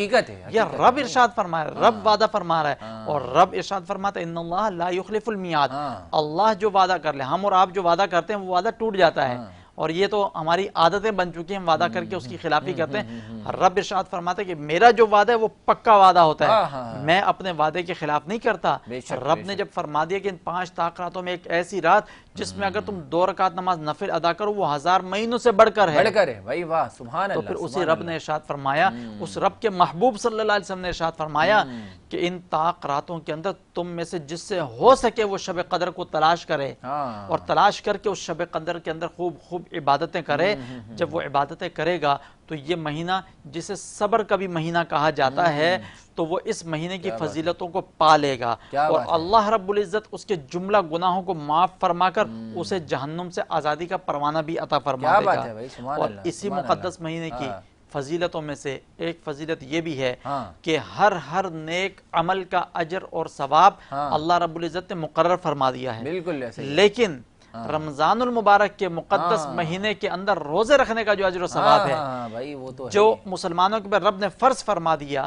ये रब इरशाद फरमा रहा है, रब वादा फरमा रहा है। और रब इरशाद फरमाता है इन्नल्लाह ला युखलिफुल मियाद, अल्लाह जो वादा कर ले, हम और आप जो वादा करते हैं वो वादा टूट जाता है। और ये तो हमारी आदतें बन चुकी हैं, हम वादा करके उसकी खिलाफी करते हैं। रब इरशाद फरमाता है कि मेरा जो वादा है वो पक्का वादा होता है, मैं अपने वादे के खिलाफ नहीं करता। रब ने जब फरमा दिया कि इन 5 ताक रातों में एक ऐसी रात जिसमें अगर तुम 2 रकात नमाज नफिल अदा करो वो 1000 महीनों से बढ़कर है। भाई वाह, सुभान अल्लाह। तो फिर उसी रब ने इरशाद फरमाया, उस रब के महबूब सल्लल्लाहु अलैहि वसल्लम ने इरशाद फरमाया कि इन ताक रातों के अंदर तुम में से जिससे हो सके वो शब कदर को तलाश करे और तलाश करके उस शब कदर के अंदर खूब खूब इबादतें करे। जब वो इबादतें करेगा तो ये महीना जिसे सब्र का भी महीना कहा जाता है तो वो इस महीने की फजीलतों को पा लेगा और अल्लाह रब्बुल इज़्ज़त उसके जुमला गुनाहों को माफ फरमाकर उसे जहन्नुम से आज़ादी का परवाना भी अता फरमा देगा। और इसी मुक़द्दस महीने की फजीलतों में से एक फजीलत ये भी है कि हर नेक अमल का अजर और सवाब अल्लाह रब्बुल इज़्ज़त ने मुकर्रर फरमा दिया है। बिल्कुल। लेकिन रमजानुल मुबारक के मुक़द्दस महीने के अंदर रोजे रखने का जो अजर सवाब है भाई वो तो जो मुसलमानों के ऊपर रब ने फर्ज फरमा दिया,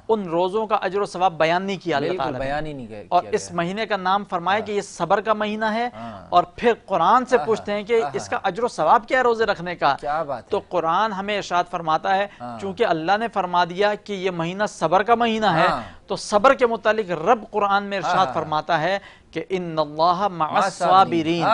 उन रोजों का अजर सवाब बयान नहीं किया अल्लाह ताला ने, बयान ही नहीं किया। और इस महीने का नाम फरमाया कि ये सबर का महीना है। और फिर कुरान से पूछते हैं कि इसका अजर सवाब क्या है रोजे रखने का? क्या बात। तो कुरान हमें इरशाद फरमाता है चूंकि अल्लाह ने फरमा दिया कि ये महीना सबर का महीना है तो सबर के मुतालिक रब कुरान में इरशाद फरमाता है कि इन्नल्लाह मअस साबिरीन,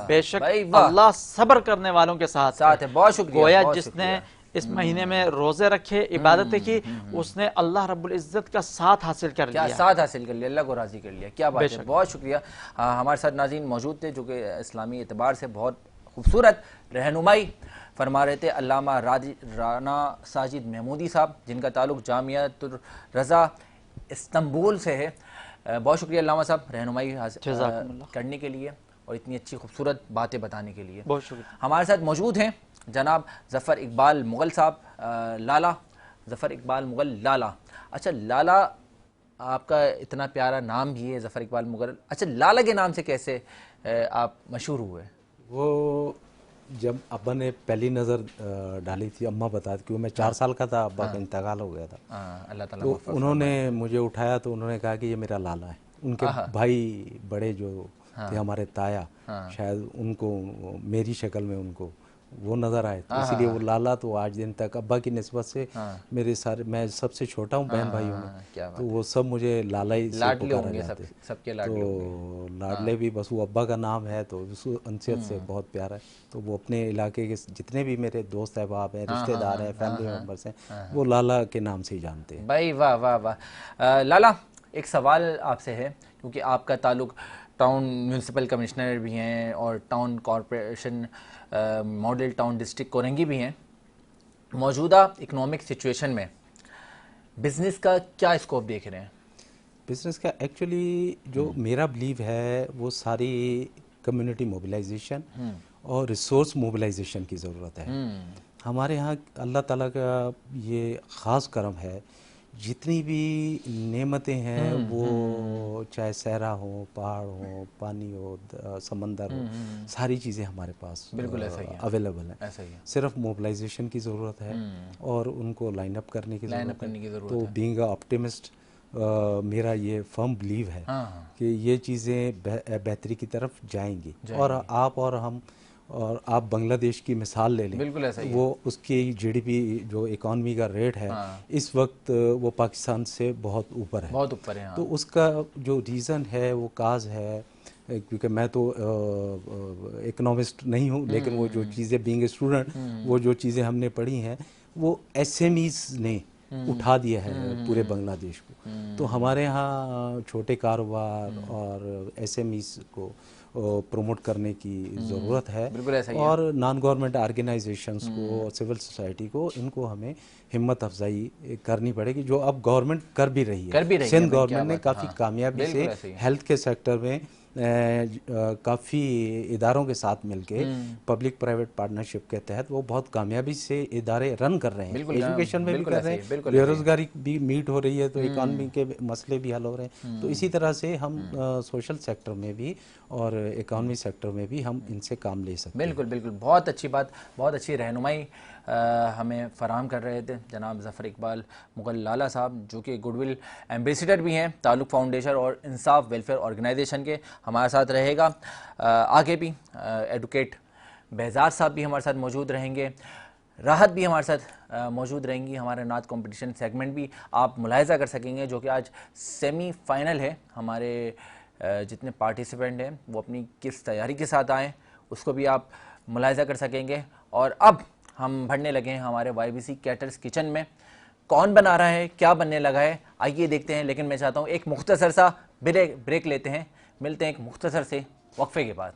बेशक अल्लाह सब्र करने वालों के साथ है। बहुत शुक्रिया। गोया जिसने इस महीने में रोजे रखे, इबादतें की, उसने अल्लाह रब्बुल इज्जत का साथ हासिल कर क्या लिया। साथ हासिल कर लिया, अल्लाह को राजी कर लिया। क्या बात है, बहुत शुक्रिया। हमारे साथ नाज़रीन मौजूद थे जो कि इस्लामी एतबार से बहुत खूबसूरत रहनुमाई फरमा रहे थे, अल्लामा राना साजिद महमूदी साहब, जिनका ताल्लुक जामियातुर रज़ा इस्तांबुल से है। बहुत शुक्रिया अल्लामा साहब रहनुमाई करने के लिए और इतनी अच्छी खूबसूरत बातें बताने के लिए। बहुत शुक्रिया। हमारे साथ मौजूद हैं जनाब ज़फ़र इकबाल मुग़ल साहब, लाला ज़फ़र इकबाल मुग़ल लाला। अच्छा लाला, आपका इतना प्यारा नाम भी है ज़फ़र इकबाल मुग़ल, अच्छा लाला के नाम से कैसे आप मशहूर हुए? वो जब अब्बा ने पहली नज़र डाली थी, अम्मा बताती, क्योंकि मैं 4 साल का था, अब्बा का इंतकाल हो गया था। अल्लाह ताला तो उन्होंने मुझे उठाया तो उन्होंने कहा कि ये मेरा लाला है। उनके भाई बड़े जो थे हमारे ताया, शायद उनको मेरी शक्ल में उनको वो नज़र आए, तो इसीलिए वो लाला। तो आज दिन तक अब्बा की निस्बत से मेरे सारे, मैं सबसे छोटा हूँ बहन भाइयों में, तो वो सब मुझे लाला ही से पुकारा जाते हैं। सबके तो लाडले भी बस वो अब्बा का नाम है, तो उस अंसियत से बहुत प्यारा है। तो वो अपने इलाके के जितने भी मेरे दोस्त अहबाब हैं, रिश्तेदार हैं, फैमिली मेम्बर्स हैं, वो लाला के नाम से ही जानते हैं। भाई वाह वाह वाह। लाला, एक सवाल आपसे है, क्योंकि आपका ताल्लुक टाउन म्यूनसिपल कमिश्नर भी हैं और town corporation model town district Korangi भी हैं। मौजूदा इकोनॉमिक सिचुएशन में बिज़नेस का क्या स्कोप देख रहे हैं? बिज़नेस का एक्चुअली जो मेरा बिलीव है, वो सारी कम्युनिटी मोबिलाइजेशन और रिसोर्स मोबिलाइजेशन की ज़रूरत है। हमारे यहाँ अल्लाह ताला का ये ख़ास करम है, जितनी भी नेमतें हैं वो चाहे सहरा हो, पहाड़ हो, पानी हो, समंदर हो, सारी चीज़ें हमारे पास बिल्कुल ऐसा ही है, अवेलेबल हैं। ऐसा ही है। सिर्फ मोबिलाइजेशन की ज़रूरत है और उनको लाइन अप करने की ज़रूरत है। तो बीइंग अ ऑप्टिमिस्ट, मेरा ये फर्म बिलीव है कि ये चीज़ें बेहतरी की तरफ जाएंगी। और आप और हम और आप बांग्लादेश की मिसाल ले लें, बिल्कुल ऐसा ही वो उसकी जीडीपी जो इकॉनमी का रेट है इस वक्त वो पाकिस्तान से बहुत ऊपर है, बहुत ऊपर है। तो उसका जो रीज़न है वो काज है, क्योंकि मैं तो इकोनॉमिस्ट नहीं हूँ, लेकिन वो जो चीज़ें बीइंग स्टूडेंट वो जो चीज़ें हमने पढ़ी हैं वो एसएमईज ने उठा दिया है पूरे बांग्लादेश को। तो हमारे यहाँ छोटे कारोबार और एसएमईज को प्रमोट करने की ज़रूरत है, और नॉन गवर्नमेंट ऑर्गेनाइजेशंस को और सिविल सोसाइटी को, इनको हमें हिम्मत अफजाई करनी पड़ेगी, जो अब गवर्नमेंट कर भी रही है। सिंध गवर्नमेंट ने काफ़ी कामयाबी से हेल्थ के सेक्टर में काफ़ी इदारों के साथ मिलके पब्लिक प्राइवेट पार्टनरशिप के तहत वो बहुत कामयाबी से इदारे रन कर रहे हैं। एजुकेशन में भी कर रहे हैं, बेरोजगारी भी मीट हो रही है, तो इकॉनमी के मसले भी हल हो रहे हैं। तो इसी तरह से हम सोशल सेक्टर में भी और इकॉनमी सेक्टर में भी हम इनसे काम ले सकते हैं। बिल्कुल बिल्कुल, बहुत अच्छी बात, बहुत अच्छी रहनुमाई हमें फराहम कर रहे थे जनाब ज़फ़र इकबाल मुग़ल लाला साहब, जो कि गुडविल एम्बेसडर भी हैं ताल्लुक फाउंडेशन और इंसाफ वेलफेयर ऑर्गेनाइजेशन के। हमारे साथ रहेगा आगे भी एडवोकेट बेहज़ाद साहब भी हमारे साथ मौजूद रहेंगे, राहत भी हमारे साथ मौजूद रहेंगी। हमारा नात कंपटीशन सेगमेंट भी आप मुलाहिज़ा कर सकेंगे, जो कि आज सेमीफाइनल है। हमारे जितने पार्टिसिपेंट हैं वो अपनी किस तैयारी के साथ आएँ उसको भी आप मुलाहिज़ा कर सकेंगे। और अब हम बढ़ने लगे हैं हमारे YBC कैटर्स किचन में। कौन बना रहा है, क्या बनने लगा है, आइए देखते हैं। लेकिन मैं चाहता हूँ एक मुख्तसर सा ब्रेक लेते हैं, मिलते हैं एक मुख्तसर से वक्फे के बाद।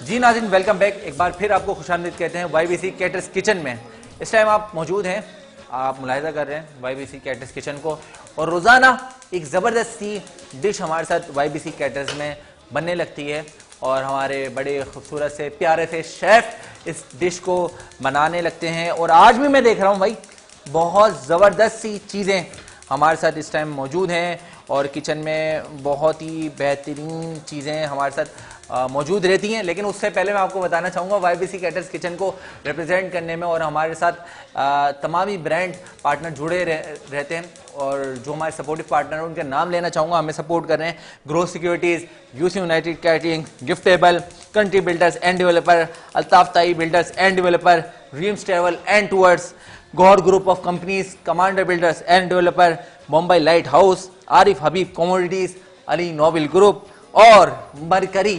जी नाज़रीन, वेलकम बैक। एक बार फिर आपको खुशामदीद कहते हैं YBC कैटर्स किचन में। इस टाइम आप मौजूद हैं, आप मुलाहिज़ा कर रहे हैं YBC कैटर्स किचन को, और रोज़ाना एक ज़बरदस्त सी डिश हमारे साथ YBC कैटर्स में बनने लगती है, और हमारे बड़े खूबसूरत से प्यारे से शेफ़ इस डिश को बनाने लगते हैं। और आज भी मैं देख रहा हूँ भाई, बहुत ज़बरदस्त सी चीज़ें हमारे साथ इस टाइम मौजूद हैं, और किचन में बहुत ही बेहतरीन चीज़ें हमारे साथ मौजूद रहती हैं। लेकिन उससे पहले मैं आपको बताना चाहूँगा YBC कैटर्स किचन को रिप्रेजेंट करने में और हमारे साथ तमाम ही ब्रांड पार्टनर जुड़े रहते हैं और जो हमारे सपोर्टिव पार्टनर हैं उनके नाम लेना चाहूँगा। हमें सपोर्ट कर रहे हैं growth securities, UC united catering, giftable, country builders and developer, Altaf Tai builders and developer, dreams travel and tours, Gaur group of companies, commander builders and developer, Mumbai light house, Arif Habib commodities, Ali noble group और मरकरी।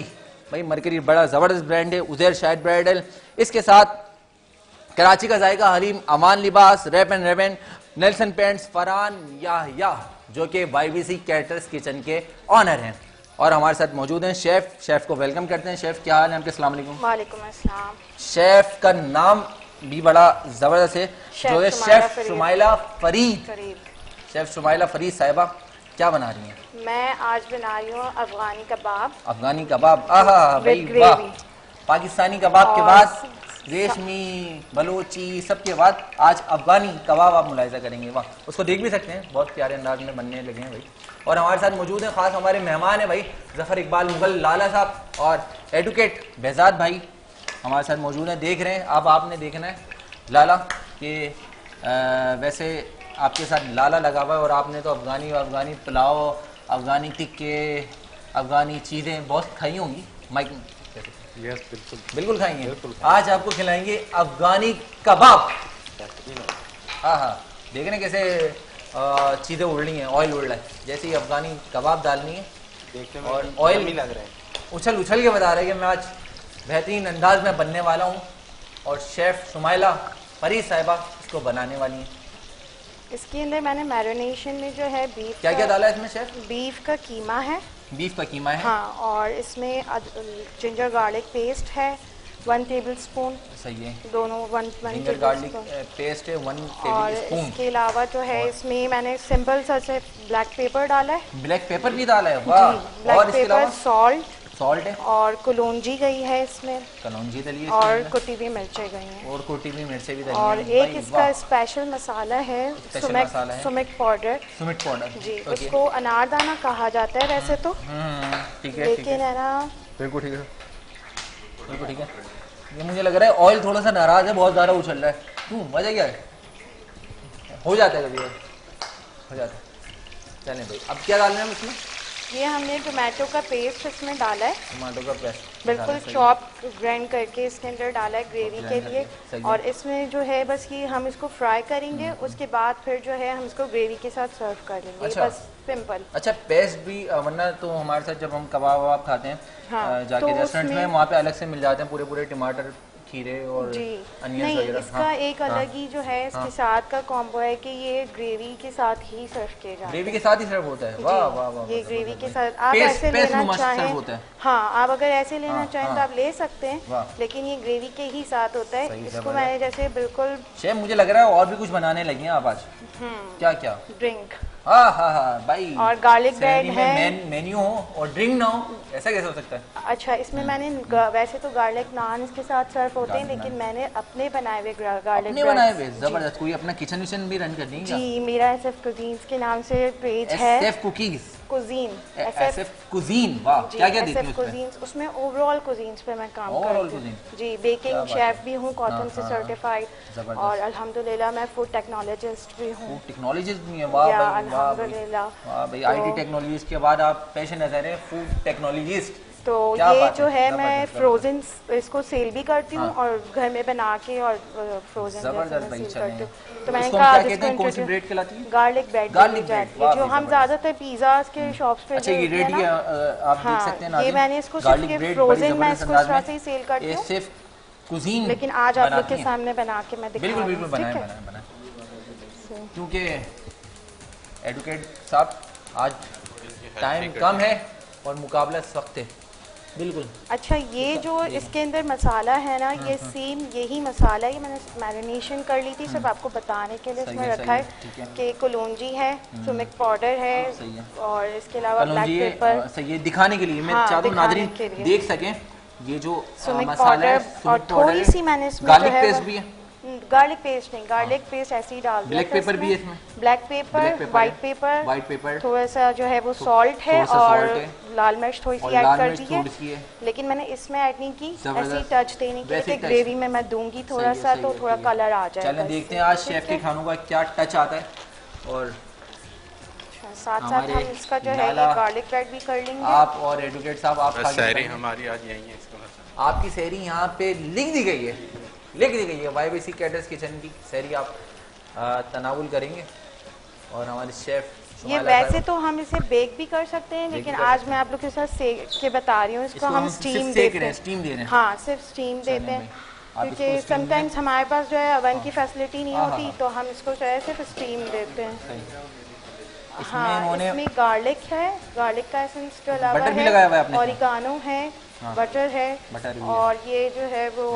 भाई mercury बड़ा ज़बरदस्त brand है, Uzair Shahid bridal. इसके साथ कराची का जायका haleem, Aman Libas, Wrap and Raven, Nelson Paints, Farhan Yahya जो कि YBC कैटर्स किचन के ऑनर हैं और हमारे साथ मौजूद हैं शेफ़ को वेलकम करते हैं। शेफ़ क्या हाल है आपके? अस्सलाम वालेकुम। वालेकुम अस्सलाम। शेफ़ का नाम भी बड़ा ज़बरदस्त है जो है शेफ़ शुमाइला फरीद। शेफ़ शुमाइला फरीद साहिबा क्या बना रही हैं? मैं आज बना रही हूँ अफगानी कबाब। अफगानी कबाब, आहा भाई वाह। पाकिस्तानी कबाब के बाद रेशमी, बलोची सबके बाद आज अफगानी कबाब आप मुलाहिजा करेंगे। वाह, उसको देख भी सकते हैं, बहुत प्यारे अंदाज में बनने लगे हैं भाई। और हमारे साथ मौजूद हैं खास हमारे मेहमान हैं भाई ज़फ़र इकबाल मुगल लाला साहब और एडवोकेट बेहजाद भाई हमारे साथ मौजूद हैं। देख रहे हैं अब आपने देखना है लाला कि वैसे आपके साथ लाला लगा हुआ है और आपने तो अफगानी पुलाव, अफगानी टिक्के, अफगानी चीज़ें बहुत खाई होंगी। माइक यस बिल्कुल खाएंगे। आज आपको खिलाएंगे अफगानी कबाब। हाँ हाँ, देख रहे हैं कैसे चीज़ें उड़ रही हैं, ऑयल उड़ रहा है। जैसे ही अफगानी कबाब डालनी है और ऑयल लग रहा है, उछल के बता रहे हैं कि मैं आज बेहतरीन अंदाज में बनने वाला हूँ और शेफ़ शुमाइला फरीद साहिबा इसको बनाने वाली हैं। इसके अंदर मैंने मैरिनेशन में जो है बीफ क्या डाला है इसमें शेफ़? बीफ का कीमा है। बीफ का कीमा है, हाँ, और इसमें जिंजर गार्लिक पेस्ट है 1 टेबलस्पून। सही है, दोनों 1 जिंजर गार्लिक पेस्ट है 1 और टेबलस्पून। इसके अलावा जो है इसमें मैंने सिंपल सा से ब्लैक पेपर डाला है। ब्लैक पेपर भी डाला है, वाह। ब्लैक पेपर, सॉल्ट है और कलौंजी गई है इसमें, कलौंजी डली है और कुटी हुई मिर्चें गई हैं, और कुटी हुई मिर्चें भी डली और हैं। एक इसका स्पेशल मसाला है सुमिक पाउडर। सुमिक पाउडर जी, उसको अनारदाना कहा जाता है वैसे तो, ठीक है, लेकिन है ना बिल्कुल ठीक है, बिल्कुल ठीक है। ये मुझे लग रहा है ऑयल थोड़ा सा नाराज है, बहुत ज़्यादा उछल रहा है। क्यों, वजह क्या है? हो जाता है कभी, हो जाता है। चलें भाई, अब क्या डालना है इसमें? ये हमने टोमेटो का पेस्ट इसमें डाला है, टमाटो का पेस्ट बिल्कुल चॉप ग्राइंड करके इसके अंदर डाला है ग्रेवी के लिए। और इसमें जो है बस ये हम इसको फ्राई करेंगे, उसके बाद फिर जो है हम इसको ग्रेवी के साथ सर्व कर लेंगे। अच्छा। बस सिंपल। अच्छा, पेस्ट भी वरना तो हमारे साथ जब हम कबाब वबाब खाते हैं जाके तो रेस्टोरेंट में, वहाँ पे अलग से मिल जाते हैं पूरे टमाटर, खीरे और जी अनियंस नहीं, वगैरह। इसका एक अलग ही जो है इसके साथ का कॉम्बो है कि ये ग्रेवी के साथ ही सर्व किया जाता है। ग्रेवी के साथ ही सर्व होता है, वाह वाह वाह। ये ग्रेवी के साथ आप ऐसे लेना चाहें, होता है। हाँ, आप अगर ऐसे लेना चाहें तो आप ले सकते हैं, वाह। लेकिन ये ग्रेवी के ही साथ होता है। इसको मैंने जैसे बिल्कुल शेफ मुझे लग रहा है और भी कुछ बनाने लगी हैं आप आज। क्या क्या? ड्रिंक, हाँ भाई, और गार्लिक ब्रेड है। मेन्यू हो और ड्रिंक ना हो, ऐसा कैसे हो सकता है? अच्छा, इसमें मैंने वैसे तो गार्लिक नान इसके साथ सर्व होते हैं, लेकिन मैंने अपने बनाए हुए गार्लिक अपने बनाए हुए, जबरदस्त। कोई अपना किचन विचन भी रन कर दी? जी, मेरा SF कुजीन्स के नाम से पेज है। SF cookies, cuisine, SF cuisine, वाह। क्या क्या देती हैं कुजीन्स? उसमें ओवरऑल कुजीन्स पे मैं काम करती हूँ जी। बेकिंग शेफ भी हूँ, कॉटन से सर्टिफाइड, और अल्हम्दुलिल्लाह मैं फूड टेक्नोलॉजिस्ट भी हूँ। फूड टेक्नोलॉजिस्ट भी हैं, वाह भाई, अल्हम्दुलिल्लाह। वाह भाई, IT टेक्नोलॉजीज के बाद आप पेशेंट नजर हैं फूड टेक्नोलॉजिस्ट। तो ये जो है मैं फ्रोजन इसको सेल भी करती हूँ और घर में बना के और फ्रोजन जबरदस्त भाई, सेल करती हूँ। तो मैंने मैंने कहा कहा कहते हैं कौन सी ब्रेड खिलाती है? गार्लिक ब्रेड, जो हम ज्यादातर पिज्जा के शॉप्स पे अच्छा, ये रेडी है, आप देख सकते हैं। ये मैंने इसको सिर्फ फ्रोजन मैं इसको इस तरह से ही सेल करती हूँ, सिर्फ कुजीन, लेकिन आज आप लोग के सामने बना के मैं दिखा रही हूँ। बिल्कुल बनाए, क्योंकि एडवोकेट साहब आज टाइम कम है और मुकाबला सख्त है। बिल्कुल। अच्छा, ये जो इसके अंदर मसाला है ना, ये सेम यही मसाला है, ये मैंने मैरिनेशन कर ली थी सिर्फ आपको बताने के लिए। इसमें रखा है कि कलौंजी है, सुमिक पाउडर है, और इसके अलावा ब्लैक पेपर। सही है, दिखाने के लिए मैं चाहता हूँ नाज़रीन देख सकें ये जो सुमिक मसाला है, पाउडर, और थोड़ी सी मैंने इसमें गार्लिक पेस्ट भी है, गार्लिक पेस्ट नहीं, गार्लिक पेस्ट ऐसे ही डाल दिया ब्लैक था पेपर भी है इसमें। इसमें? Black black pepper, paper white है, पेपर, वाइट पेपर, थोड़ा सा जो है वो सॉल्ट है, थोड़ा सा और salt है, लाल मिर्च थोड़ी और सी ऐड लाल कर मिर्च दी थोड़ी सी है। है, लेकिन मैंने इसमें ऐड नहीं की, जबरदस्त। ऐसे ही टच देने के लिए वैसे कि ही touch। ग्रेवी में मैं दूंगी थोड़ा सही है, सा, सही तो है, थोड़ा ठीक है। कलर आ जाएगा। चलें देखते हैं आज शेफ के खानों का क्या टच आता है। और साथ साथ हमारे हम इसका जो है लाला, ये गार्लिक ब्रेड भी कर लेंगे। आप और एडवोकेट साहब आप खा के सहरी बताइए। हमारी आज यही है इसका मतलब। आपकी सहरी यहाँ पे लिख दी गई है, लिख दी गई है, YBC कैटर्स किचन की सहरी आप तनावुल करेंगे। और हमारे शेफ ये वैसे तो हम इसे बेक भी कर सकते हैं, लेकिन आज मैं आप लोग के साथ सेक के बता रही हूँ। इसको हम स्टीम देते हैं, स्टीम दे रहे हैं। हाँ सिर्फ स्टीम देते हैं, क्योंकि समटाइम्स हमारे पास जो है ओवन की फैसिलिटी नहीं होती, तो हम इसको जो है सिर्फ स्टीम देते हैं। हाँ, इसमें गार्लिक है, गार्लिक का एसेंस जो अलावा बटर भी लगाया हुआ है आपने? ऑरिगानो है, बटर है, बटर भी और ये जो है वो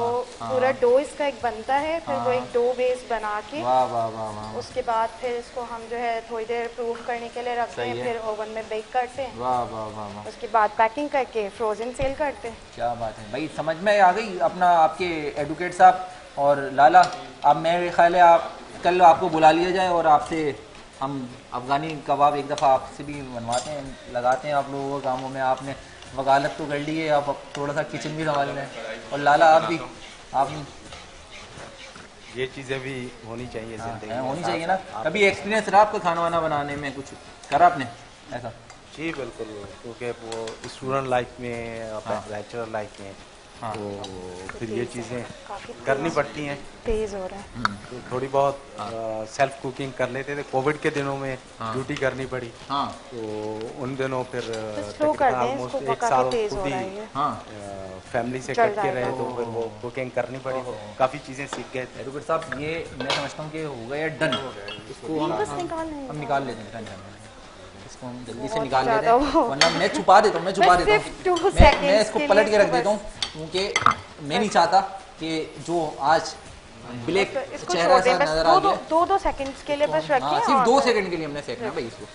पूरा डो इसका एक बनता है, फिर वो एक डो बेस बना के वाह वाह वाह वाह, उसके बाद फिर इसको हम जो है थोड़ी देर प्रूफ करने के लिए रखते हैं, फिर ओवन में बेक करते हैं, वाह वाह वाह वाह, उसके बाद पैकिंग करके फ्रोजन सेल करते हैं। क्या बात है भाई, समझ में आ गई अपना आपके एडवोकेट साहब और लाला। अब मेरे ख्याल है आप कल आपको बुला लिया जाए और आपसे हम अफ़गानी कबाब एक दफ़ा आपसे भी बनवाते हैं, लगाते हैं आप लोगों को कामों में। आपने वकालत तो कर ली है, आप थोड़ा सा किचन भी संभाल लें। और लाला आप भी, आप ये चीज़ें भी होनी चाहिए जिंदगी में, होनी चाहिए ना। कभी एक्सपीरियंस रहा आपका खाना वाना बनाने में, कुछ करा आपने ऐसा? जी बिल्कुल, क्योंकि वो स्टूडेंट लाइफ में, बैचलर लाइफ में, तो फिर ये चीज़ें करनी पड़ती हैं। तेज हो रहा है तो थोड़ी बहुत सेल्फ कुकिंग कर लेते थे। कोविड के दिनों में ड्यूटी करनी पड़ी, तो उन दिनों फिर ऑलमोस्ट एक साल खुद ही फैमिली से कट के रहे, तो फिर वो कुकिंग करनी पड़ी, काफ़ी चीज़ें सीख गए थे। एडवोकेट साहब ये मैं समझता हूँ कि हो गया डन, इसको हम निकाल लेते हैं, इसको हम जल्दी से निकाल लेते हैं, वरना मैं छुपा देता हूँ, मैं इसको पलट के रख देता हूँ, क्योंकि मैं नहीं चाहता कि जो आज ब्लैक चेहरा सा नजर आ गया। 2 सेकंड्स के लिए बस रखिए, सिर्फ 2 सेकंड के लिए हमने सेकना भाई इसको।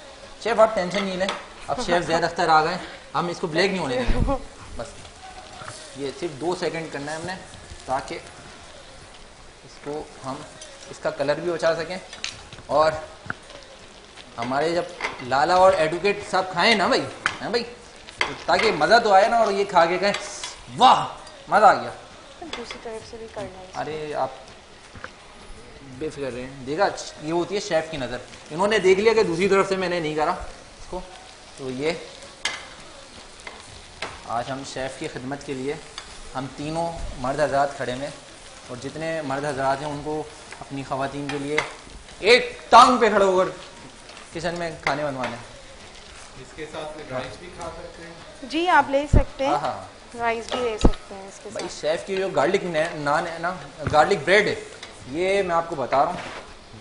शेफ आप टेंशन नहीं लें, अब शेफ ज़ैद अख्तर आ गए, हम इसको ब्लैक नहीं होने देंगे, बस ये सिर्फ 2 सेकंड करना है हमने, ताकि इसको हम इसका कलर भी बचा सकें। और हमारे जब लाला और एडवोकेट साहब खाएं ना भाई, हैं भाई, ताकि मज़ा तो आए ना, और ये खा के कहें वाह मज़ा आ गया। दूसरी तरफ से भी करना है। अरे आप बेफिक्र रहे हैं, देखा ये होती है शेफ़ की नज़र, इन्होंने देख लिया कि दूसरी तरफ से मैंने नहीं करा इसको, तो ये आज हम शेफ़ की खिदमत के लिए हम तीनों मर्द हज़रात खड़े में, और जितने मर्द हज़रात हैं उनको अपनी ख़वातीन के लिए एक टांग पे खड़े होकर किचन में खाने बनवाने। इसके साथ में राइस भी खा सकते हैं? जी आप ले सकते हैं, हाँ, राइस भी ले सकते हैं इसके भाई साथ। शेफ़ की जो गार्लिक नान है ना, गार्लिक ब्रेड है, ये मैं आपको बता रहा हूँ,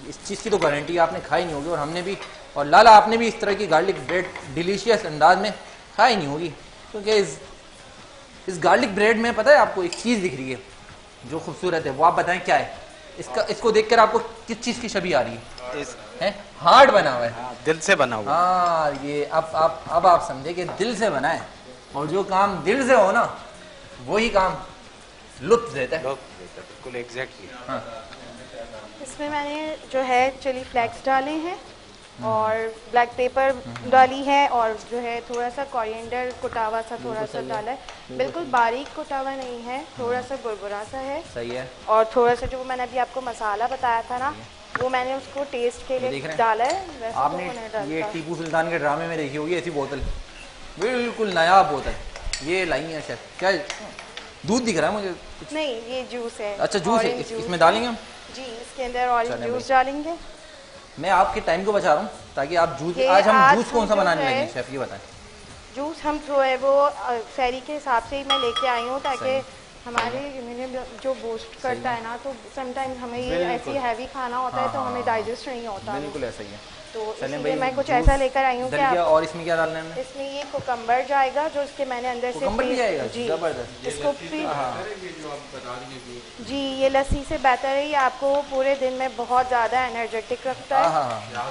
इस चीज़ की तो गारंटी आपने खाई नहीं होगी, और हमने भी, और लाला आपने भी इस तरह की गार्लिक ब्रेड डिलीशियस अंदाज में खाई नहीं होगी, क्योंकि इस गार्लिक ब्रेड में पता है आपको एक चीज़ दिख रही है जो खूबसूरत है, वो आप बताएं क्या है? इसको देखकर आपको किस चीज़ की छवि आ रही है? हार्ड बना हुआ है, दिल से बना हुआ। हाँ, ये अब आप समझे कि दिल से बना है, और जो काम दिल से हो ना वही काम लुत्फ देता है। बिल्कुल एग्जैक्टली। हाँ। इसमें मैंने जो है चिली फ्लेक्स डाले हैं, और ब्लैक पेपर डाली है, और जो है थोड़ा सा कोरिएंडर कुटावा सा थोड़ा सा डाला है, बिल्कुल बारीक कुटावा नहीं है, थोड़ा सा बुरबुरा सा है, सही है। और थोड़ा सा जो मैंने अभी आपको मसाला बताया था ना, वो मैंने उसको टेस्ट के लिए डाला है। वैसे आपने तो नहीं डालता। ये टीपू सुल्तान के ड्रामे में देखी होगी ऐसी बोतल, बिल्कुल नया बोतल, ये लाई है शायद, क्या दूध दिख रहा है मुझे? नहीं, ये जूस है। अच्छा जूस है, इसमें डालेंगे हम? जी, इसके अंदर ऑरेंज जूस डालेंगे। मैं आपके टाइम को बचा रहा हूँ, ताकि आप जूस, आज हम जूस कौन सा बनाने लगे हैं शेफ, ये बताएं। जूस हम जो है वो शहरी के हिसाब से ही मैं लेके आई हूँ, ताकि हमारे इम्यूनिटी जो बूस्ट करता है ना, तो समटाइम्स हमें ये ऐसी हैवी खाना होता है, तो हमें डाइजेस्ट नहीं होता। बिल्कुल ऐसा ही है। तो इसलिए मैं कुछ ऐसा लेकर आई हूँ कि और इसमें क्या डालना है? इसमें ये कुकम्बर जाएगा, जो इसके मैंने अंदर से कुकम्बर भी जाएगा? जी, जबरदस्त। इसको जी, ये लस्सी से बेहतर है, ये आपको पूरे दिन में बहुत ज़्यादा एनर्जेटिक रखता है।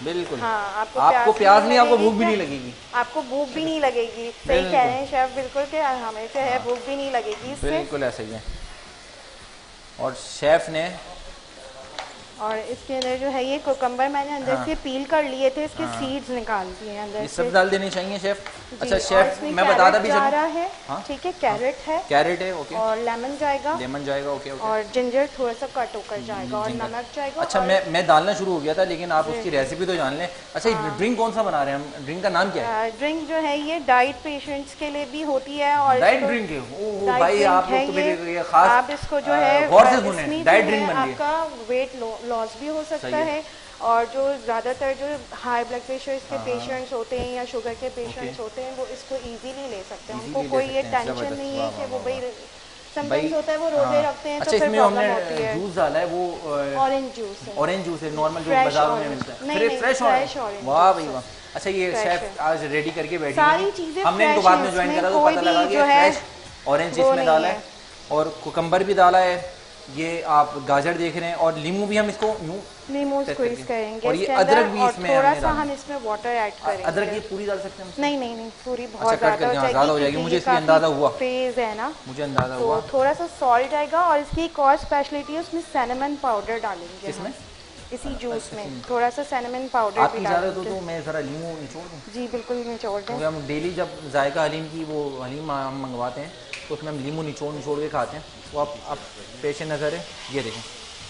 बिल्कुल। हाँ, आपको प्यास नहीं, आपको भूख भी नहीं लगेगी। आपको भूख भी नहीं लगेगी, सही कह रहे हैं शेफ, बिल्कुल, कि हमें जो है भूख भी नहीं लगेगी इससे। बिल्कुल ऐसा ही है। और शेफ ने और इसके अंदर जो है ये कुकम्बर मैंने अंदर से पील कर लिए थे, इसके सीड्स निकाल दिए अंदर ये से। सब डाल देनी चाहिए शेफ। जी, अच्छा और शेफ इसमें मैं बताता भी कैरेट जा चलूं। रहा है, हाँ? ठीक है, कैरेट है कैरेट है, ओके, और लेमन जाएगा लेमन जाएगा, ओके ओके। और जिंजर थोड़ा सा कट होकर जाएगा और जिंजर। नमक जाएगा। अच्छा और मैं डालना शुरू हो गया था, लेकिन आप उसकी रेसिपी तो जान लें। अच्छा ये ड्रिंक कौन सा बना रहे हैं हम? ड्रिंक का नाम क्या है? ड्रिंक जो है ये डाइट पेशेंट्स के लिए भी होती है और डाइट इसको- ड्रिंक है। ओह डाइट भाई ड्रिंक आप लोग है तो ये। फिर ये खास आप इसको जो है गौर से इसमें सुने, जो डाइट है ड्रिंक बन रही है। आपका वेट लॉस भी हो सकता सही है। है और जो ज़्यादातर जो हाई ब्लड प्रेशर के पेशेंट्स होते हैं या शुगर के पेशेंट्स होते हैं वो इसको इजीली ले सकते हैं। उनको Easily ले कोई ये सकते हैं, टेंशन जबरदस्त, नहीं है वाह, कि वाह, वो वाह, भाई भाई, समटाइम्स होता है वो रोजे रखते हैं अच्छा तो फिर इसमें प्रॉब्लम हमने होती है। जूस डाला है वो ऑरेंज जूस है, ऑरेंज जूस है, नॉर्मल जो Fresh बाजार में orange। मिलता है। नहीं, फ्रेश नहीं, फ्रेश fresh ऑरेंज, orange वाह juice भाई है। वाह। अच्छा ये Fresh शेफ है। आज रेडी करके बैठी सारी हैं। चीजें हमने इनको fresh बाद हैं, में ज्वाइन इसमें करा तो कोई पता भी लगा कि जो है फ्रेश ऑरेंज वो इसमें नहीं डाला है। है और कुकम्बर भी डाला है। ये आप गाजर देख रहे हैं और नींबू भी हम इसको यूं नींबू Test स्क्वीज करके। करेंगे और ये इसके अंदर अदरक भी और इसमें थोड़ा हमने सा डाला। हम इसमें वाटर ऐड करेंगे। अदरक ये पूरी डाल सकते हैं हम? नहीं पूरी बहुत अच्छा, कट ज़्यादा करके, हाँ, ज़्यादा हो जाएगी, क्योंकि मुझे ये इसलिए काफ़ी अंदाज़ा हुआ। तेज़ है ना, मुझे अंदाजा तो हुआ। थोड़ा सा सॉल्ट जाएगा और इसकी एक और स्पेशलिटी है उसमें सिनेमन पाउडर डालेंगे इसमें हम। इसी जूस में थोड़ा सा सिनेमन पाउडर आपकी भी इजाज़त हो डालेंगे। तो मैं ज़रा नींबू निचोड़ दूँ, जी बिल्कुल निचोड़ दें। क्योंकि हम डेली जब जायका हलीम की वो हलीम हम मंगवाते हैं तो उसमें हम नींबू निचोड़ के खाते हैं। वो आप पेश नज़र है, ये देखें।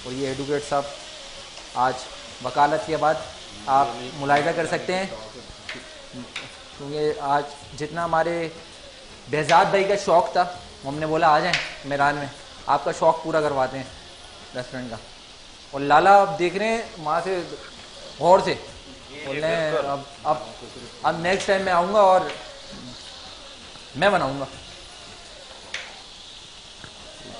और ये एडवोकेट साहब आज वकालत के बाद आप मुलाहिजा कर सकते हैं, क्योंकि आज जितना हमारे बेहजाद भाई का शौक़ था हमने बोला आ जाएं मैदान में, आपका शौक़ पूरा करवाते हैं रेस्टोरेंट का। और लाला आप देख रहे हैं वहाँ से गौर से बोल रहे हैं अब नेक्स्ट टाइम मैं आऊँगा और मैं बनाऊँगा।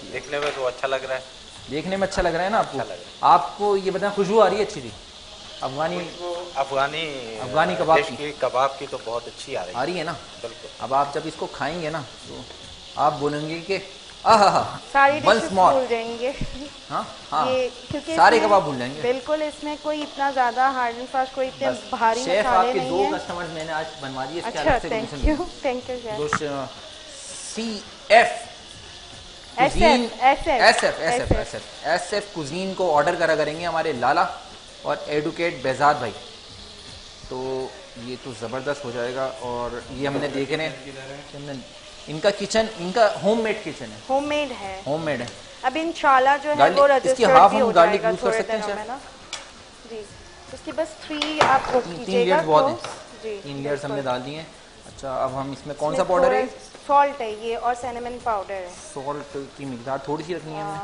देखने में तो अच्छा लग रहा है, देखने में अच्छा लग रहा है ना आपको? आपको ये बताएं खुशबू आ रही है अच्छी थी? अफगानी कबाब डिश की कबाब की तो बहुत अच्छी आ रही है ना? बिल्कुल। अब आप जब इसको खाएंगे ना तो आप बोलेंगे कि आहा सारी वंस डिशेस मोर। भूल जाएंगे। हाँ हाँ, ये क्योंकि सारे इसमें कबाब भूल जाएंगे। बिल्कुल इसमें कोई इतना ज़्यादा हार्ड एंड फास्ट कोई इतने भारी शेफ मसाले आपके नहीं दो है। कस्टमर्स मैंने आज बनवा दिए इसके अच्छा अलग से थैंक commission यू दूंगा। थैंक यू दो SF कुजीन को ऑर्डर करा करेंगे हमारे लाला और एडवोकेट बेहजाद भाई, तो ये तो ज़बरदस्त हो जाएगा। और ये हमने देख रहे हैं इनका किचन, इनका होममेड किचन है, होममेड है। अब इंशाल्लाह जो है गार्लिक- वो इसकी रजिस्टर्ड हाफ भी हम हो गार्लिक जाएगा यूज़ कर थोड़े सकते हैं दिनों शेफ? में ना। जी उसकी बस 3 आप कुक तीन कीजिएगा लेयर्स बहुत तो- हैं, जी 3 लेयर्स हमने बिल्कुल। डाल दिए हैं। अच्छा अब हम इसमें कौन सा इसमें पाउडर है? थोड़ा सॉल्ट है ये और सिनेमन पाउडर है। सॉल्ट की मिकदार थोड़ी सी रखनी है हमने।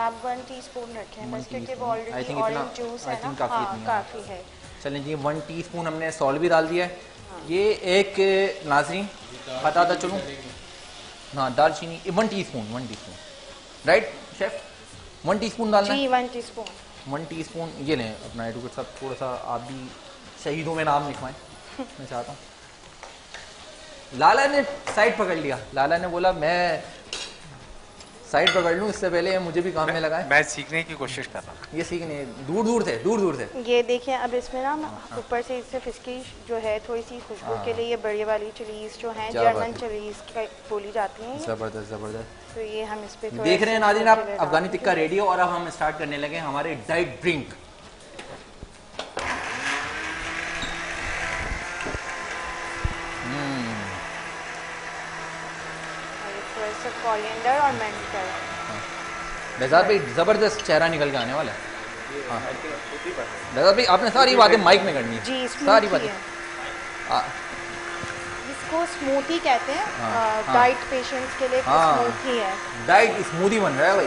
आप 1 टीस्पून रखें बस, क्योंकि वो I ऑलरेडी think इतना- ऑरेंज जूस I है ना। think काफ़ी हाँ इतनी है। काफ़ी है। चलें जी 1 टीस्पून हमने सॉल्ट भी डाल दिया है। ये एक नाज़रीन बताता चलूँ, हाँ दालचीनी 1 टीस्पून राइट शेफ? 1 टीस्पून डालना है। जी 1 टीस्पून 1 टीस्पून ये लें अपना एडवोकेट साहब, थोड़ा सा आप भी शहीदों में नाम लिखवाएं मैं चाहता हूँ। लाला ने साइड पकड़ लिया, लाला ने बोला मैं साइड पकड़ लूँ, इससे पहले मुझे भी काम में लगाए। मैं सीखने की कोशिश कर रहा हूँ। ये सीखने दूर थे। ये देखिए अब इसमें ना ऊपर से इससे फिसकी जो है थोड़ी सी खुशबू के लिए ये बड़ी वाली चिलीज जो हैं क्या बात जर्मन है। चिलीज बोली जाती हैं, जबरदस्त। तो ये हम इस पे थोड़ा देख रहे हैं सा नाज़रीन आप चिली अफगानी डालेंगे। टिक्का रेडी है और अब हम स्टार्ट करने लगे हमारे डाइट ड्रिंक। और ये थोड़ा सा कोरिएंडर और मेंथल। बेहजाद भाई जबरदस्त चेहरा निकल के आने वाला है। हाँ बेहजाद भाई आपने सारी बातें माइक में करनी है, जी सारी स्मूथी बातें। है, हाँ, इसको स्मूथी कहते हैं। हाँ। डाइट पेशेंट्स के लिए हाँ। स्मूथी है। डाइट स्मूदी बन रहा है भाई,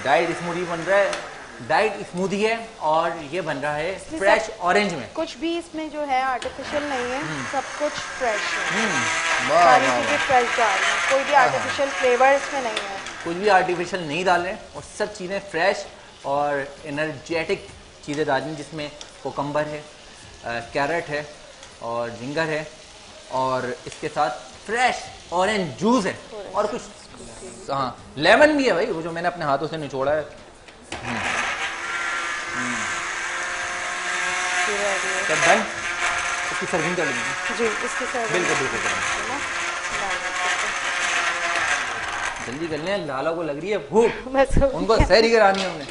डाइट स्मूदी बन रहा है, डाइट स्मूदी है और ये बन रहा है फ्रेश ऑरेंज में। कुछ भी इसमें जो है आर्टिफिशियल नहीं है, सब कुछ फ्रेश है। वाह सारी वाह चीज़ें फ्रेश डाल रहे हैं, कोई भी आर्टिफिशियल फ्लेवर इसमें नहीं है। कुछ भी आर्टिफिशियल नहीं डाल रहे हैं और सब चीज़ें फ्रेश और एनर्जेटिक चीज़ें डाल रही हैं, जिसमें कोकम्बर है, कैरेट है और जिंगर है और इसके साथ फ्रेश ऑरेंज जूस है और कुछ हाँ लेमन भी है भाई, वो जो मैंने अपने हाथों से निचोड़ा है। सब डन, इसकी सर्विंग कर लीजिए। जी इसकी सर्विंग बिल्कुल बिल्कुल करें। जल्दी कर लें, लाला को लग रही है भूख, बस हो उनको गया। सैरी करानी है हमने।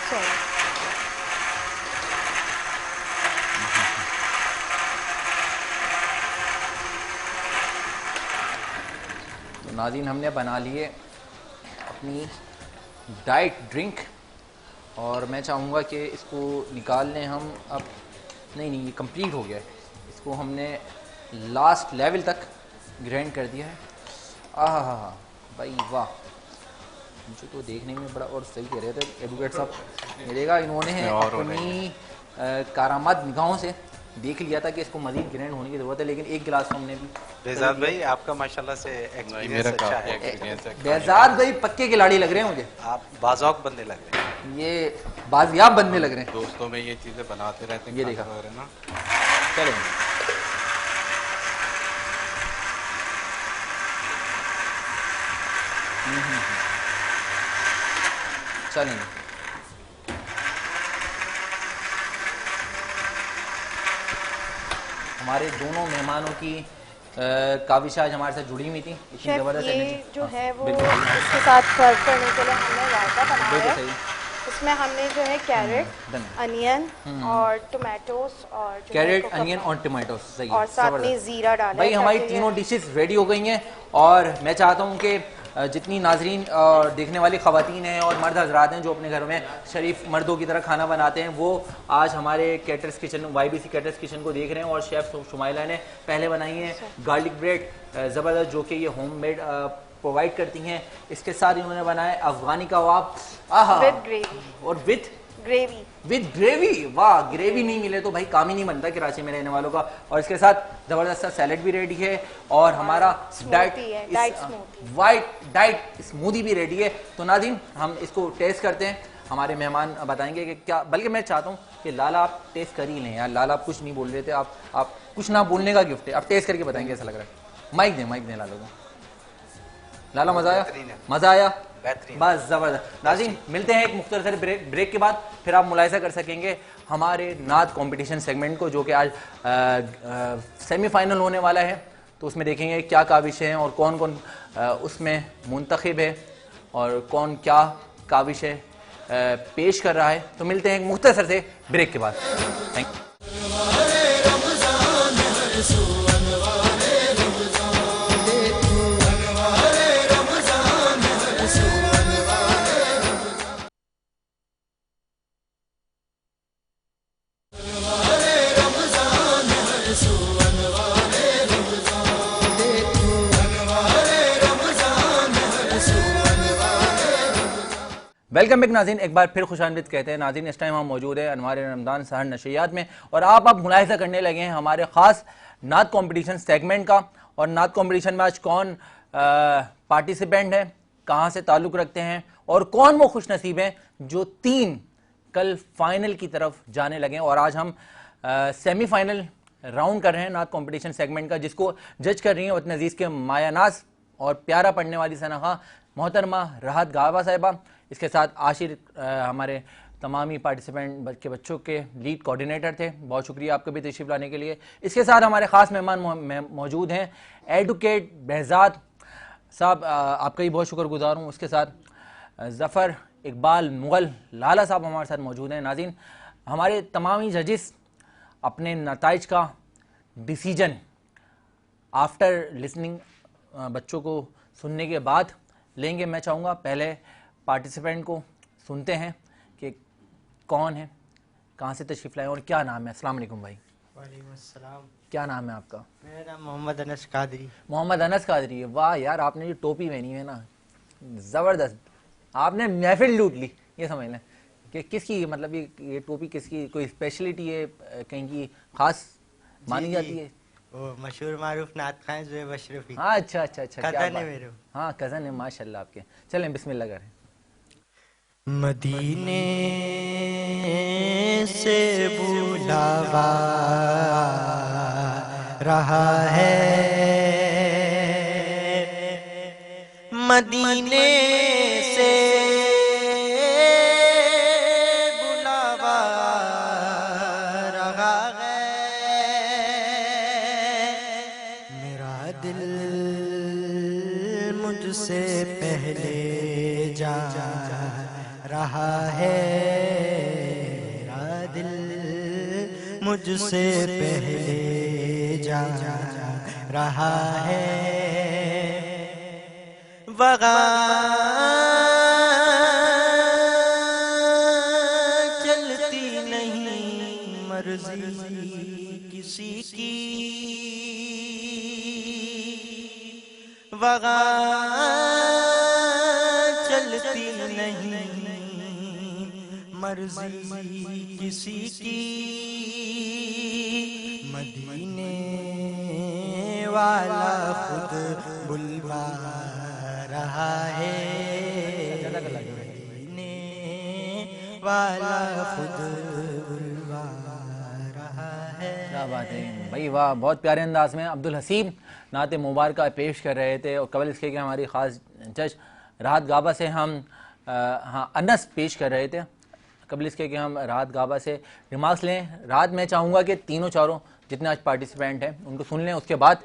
Sorry. तो नाज़रीन हमने बना लिए अपनी डाइट ड्रिंक और मैं चाहूँगा कि इसको निकाल लें हम अब। नहीं ये कंप्लीट हो गया है। इसको हमने लास्ट लेवल तक ग्राइंड कर दिया है। आहा भाई वाह, मुझे तो देखने में बड़ा और सही कह रहे थे एडवोकेट साहब। मिलेगा इन्होंने अपनी कारामद निगाहों से देख लिया था कि इसको मजीद ग्राइंड होने की ज़रूरत है, लेकिन एक गिलास तो हमने भी। बेजाद भाई आपका माशाल्लाह से एक्सपीरियंस अच्छा है। बेजाद भाई पक्के खिलाड़ी लग रहे हैं मुझे, आप बाज़ौक बंदे लग रहे हैं। ये बाजियाब बनने लग रहे हैं। दोस्तों में ये चीज़ें बनाते रहते हैं। ये देखा खाना वगैरह ना। चलो चलेंगे। हमारे दोनों मेहमानों की काविश आज हमारे साथ जुड़ी हुई थी। इतनी शेफ जबरदस्त ये एनर्जी। जो हाँ, है वो बिल्कुल सही। इसके साथ सर्व करने के लिए हमने रायता बनाया बिल्कुल है। सही। इसमें हमने जो है कैरेट, धन्यवाद। अनियन और टोमेटोस और जो है कैरेट, कोकोनट अनियन और टमाटो सही है, और साथ में जबरदस्त। जीरा डाला भाई है हमारी ताकि ये- तीनों डिशेस रेडी हो गई हैं और मैं चाहता हूँ कि जितनी नाजरीन और देखने वाली ख़वातीन हैं और मर्द हजरात हैं जो अपने घरों में शरीफ मर्दों की तरह खाना बनाते हैं, वो आज हमारे Caters Kitchen YBC Caters Kitchen को देख रहे हैं। और शेफ़ शुमाइला ने पहले बनाई है गार्लिक ब्रेड ज़बरदस्त, जो कि ये होममेड प्रोवाइड करती हैं। इसके साथ इन्होंने बनाया अफगानी कबाब विद ग्रेवी और विद ग्रेवी। वाह, ग्रेवी नहीं मिले तो भाई काम ही नहीं बनता कराची में रहने वालों का। और इसके साथ ज़बरदस्त सा सैलेड भी रेडी है और हमारा डाइट स्मूदी भी रेडी है। तो नाज़रीन हम इसको टेस्ट करते हैं। हमारे मेहमान बताएंगे कि क्या, बल्कि मैं चाहता हूँ कि लाला आप टेस्ट कर ही लें यार। लाला आप कुछ नहीं बोल रहे थे, आप कुछ ना बोलने का गिफ्ट है, आप टेस्ट करके बताएंगे ऐसा लग रहा है। माइक दें लाला को। लाला मज़ा आया? मज़ा आया? बस ज़बरदस्त। नाज़रीन मिलते हैं एक मुख्तसर ब्रेक के बाद, फिर आप मुलाहिज़ा कर सकेंगे हमारे नात कंपटीशन सेगमेंट को, जो कि आज सेमीफाइनल होने वाला है। तो उसमें देखेंगे क्या काविशें हैं और कौन कौन उसमें मुंतखब है और कौन क्या काविशें पेश कर रहा है। तो मिलते हैं एक मुख्तसर से ब्रेक के बाद। Thank you. वेलकम बैक नाज़रीन, एक बार फिर खुशामदीद कहते हैं। नाज़रीन इस टाइम हम मौजूद है अनवार रमज़ान सहर नशियात में और आप मुलाहिज़ा करने लगे हैं हमारे ख़ास नात कंपटीशन सेगमेंट का। और नात कंपटीशन में आज कौन पार्टिसिपेंट है, कहाँ से ताल्लुक़ रखते हैं और कौन वो खुश नसीब हैं जो 3 कल फाइनल की तरफ जाने लगे। और आज हम सेमीफाइनल राउंड कर रहे हैं नात कंपटीशन सेगमेंट का, जिसको जज कर रही हैं वतन अजीज़ के मायानाज और प्यारा पढ़ने वाली सनहा मोहतरमा राहत गाबा साहिबा। इसके साथ आशिर हमारे तमाम ही पार्टिसिपेंट के बच्चों के लीड कोऑर्डिनेटर थे, बहुत शुक्रिया आपको भी तशरीफ़ लाने के लिए। इसके साथ हमारे ख़ास मेहमान मौजूद हैं एडवोकेट बेहजाद साहब, आपका ही बहुत शुक्रगुजार हूँ। उसके साथ ज़फ़र इकबाल मुग़ल लाला साहब हमारे साथ मौजूद हैं। नाज़रीन हमारे तमाम ही जजेस अपने नताइज का डिसीजन आफ्टर लिसनिंग बच्चों को सुनने के बाद लेंगे। मैं चाहूँगा पहले पार्टिसिपेंट को सुनते हैं कि कौन है, कहाँ से तशरीफ़ लाए और क्या नाम है। अस्सलाम वालेकुम भाई। वालेकुम अस्सलाम। क्या नाम है आपका? मेरा नाम मोहम्मद अनस कादरी। मोहम्मद अनस कादरी। वाह यार, आपने जो टोपी पहनी है ना, ज़बरदस्त, आपने महफिल लूट ली। ये समझ लें कि किसकी, मतलब ये टोपी किसकी, कोई स्पेशलिटी है, कहीं की ख़ास मानी जाती है? वो मशहूर मारूफ नात खान ज़ुएब अशरफी। हाँ अच्छा, कज़न है मेरे। हाँ कज़न है माशाल्लाह आपके। चलें बिस्मिल्लाह करें। मदीने से बुलावा रहा है, मदीने से बुलावा रहा है, मुझसे पहले जा रहा है, मेरा दिल मुझसे पहले जा रहा है। वग़ा चलती नहीं मर्ज़ी किसी की, वग़ा चलती नहीं मर्ज़ी किसी की। मदीने वाला खुद बुलवा रहा है, मदीने वाला खुद बुलवा रहा है। क्या बात है भाई, वाह, बहुत प्यारे अंदाज में अब्दुल हसीब नाते मुबारक पेश कर रहे थे। और कबल इसके कि हमारी ख़ास जज राहत गाबा से हम अनस पेश कर रहे थे। कबल इसके कि हम राहत गाबा से रिमार्क्स लें। राहत, मैं चाहूँगा कि तीनों चारों जितने आज पार्टिसिपेंट हैं उनको सुन लें, उसके बाद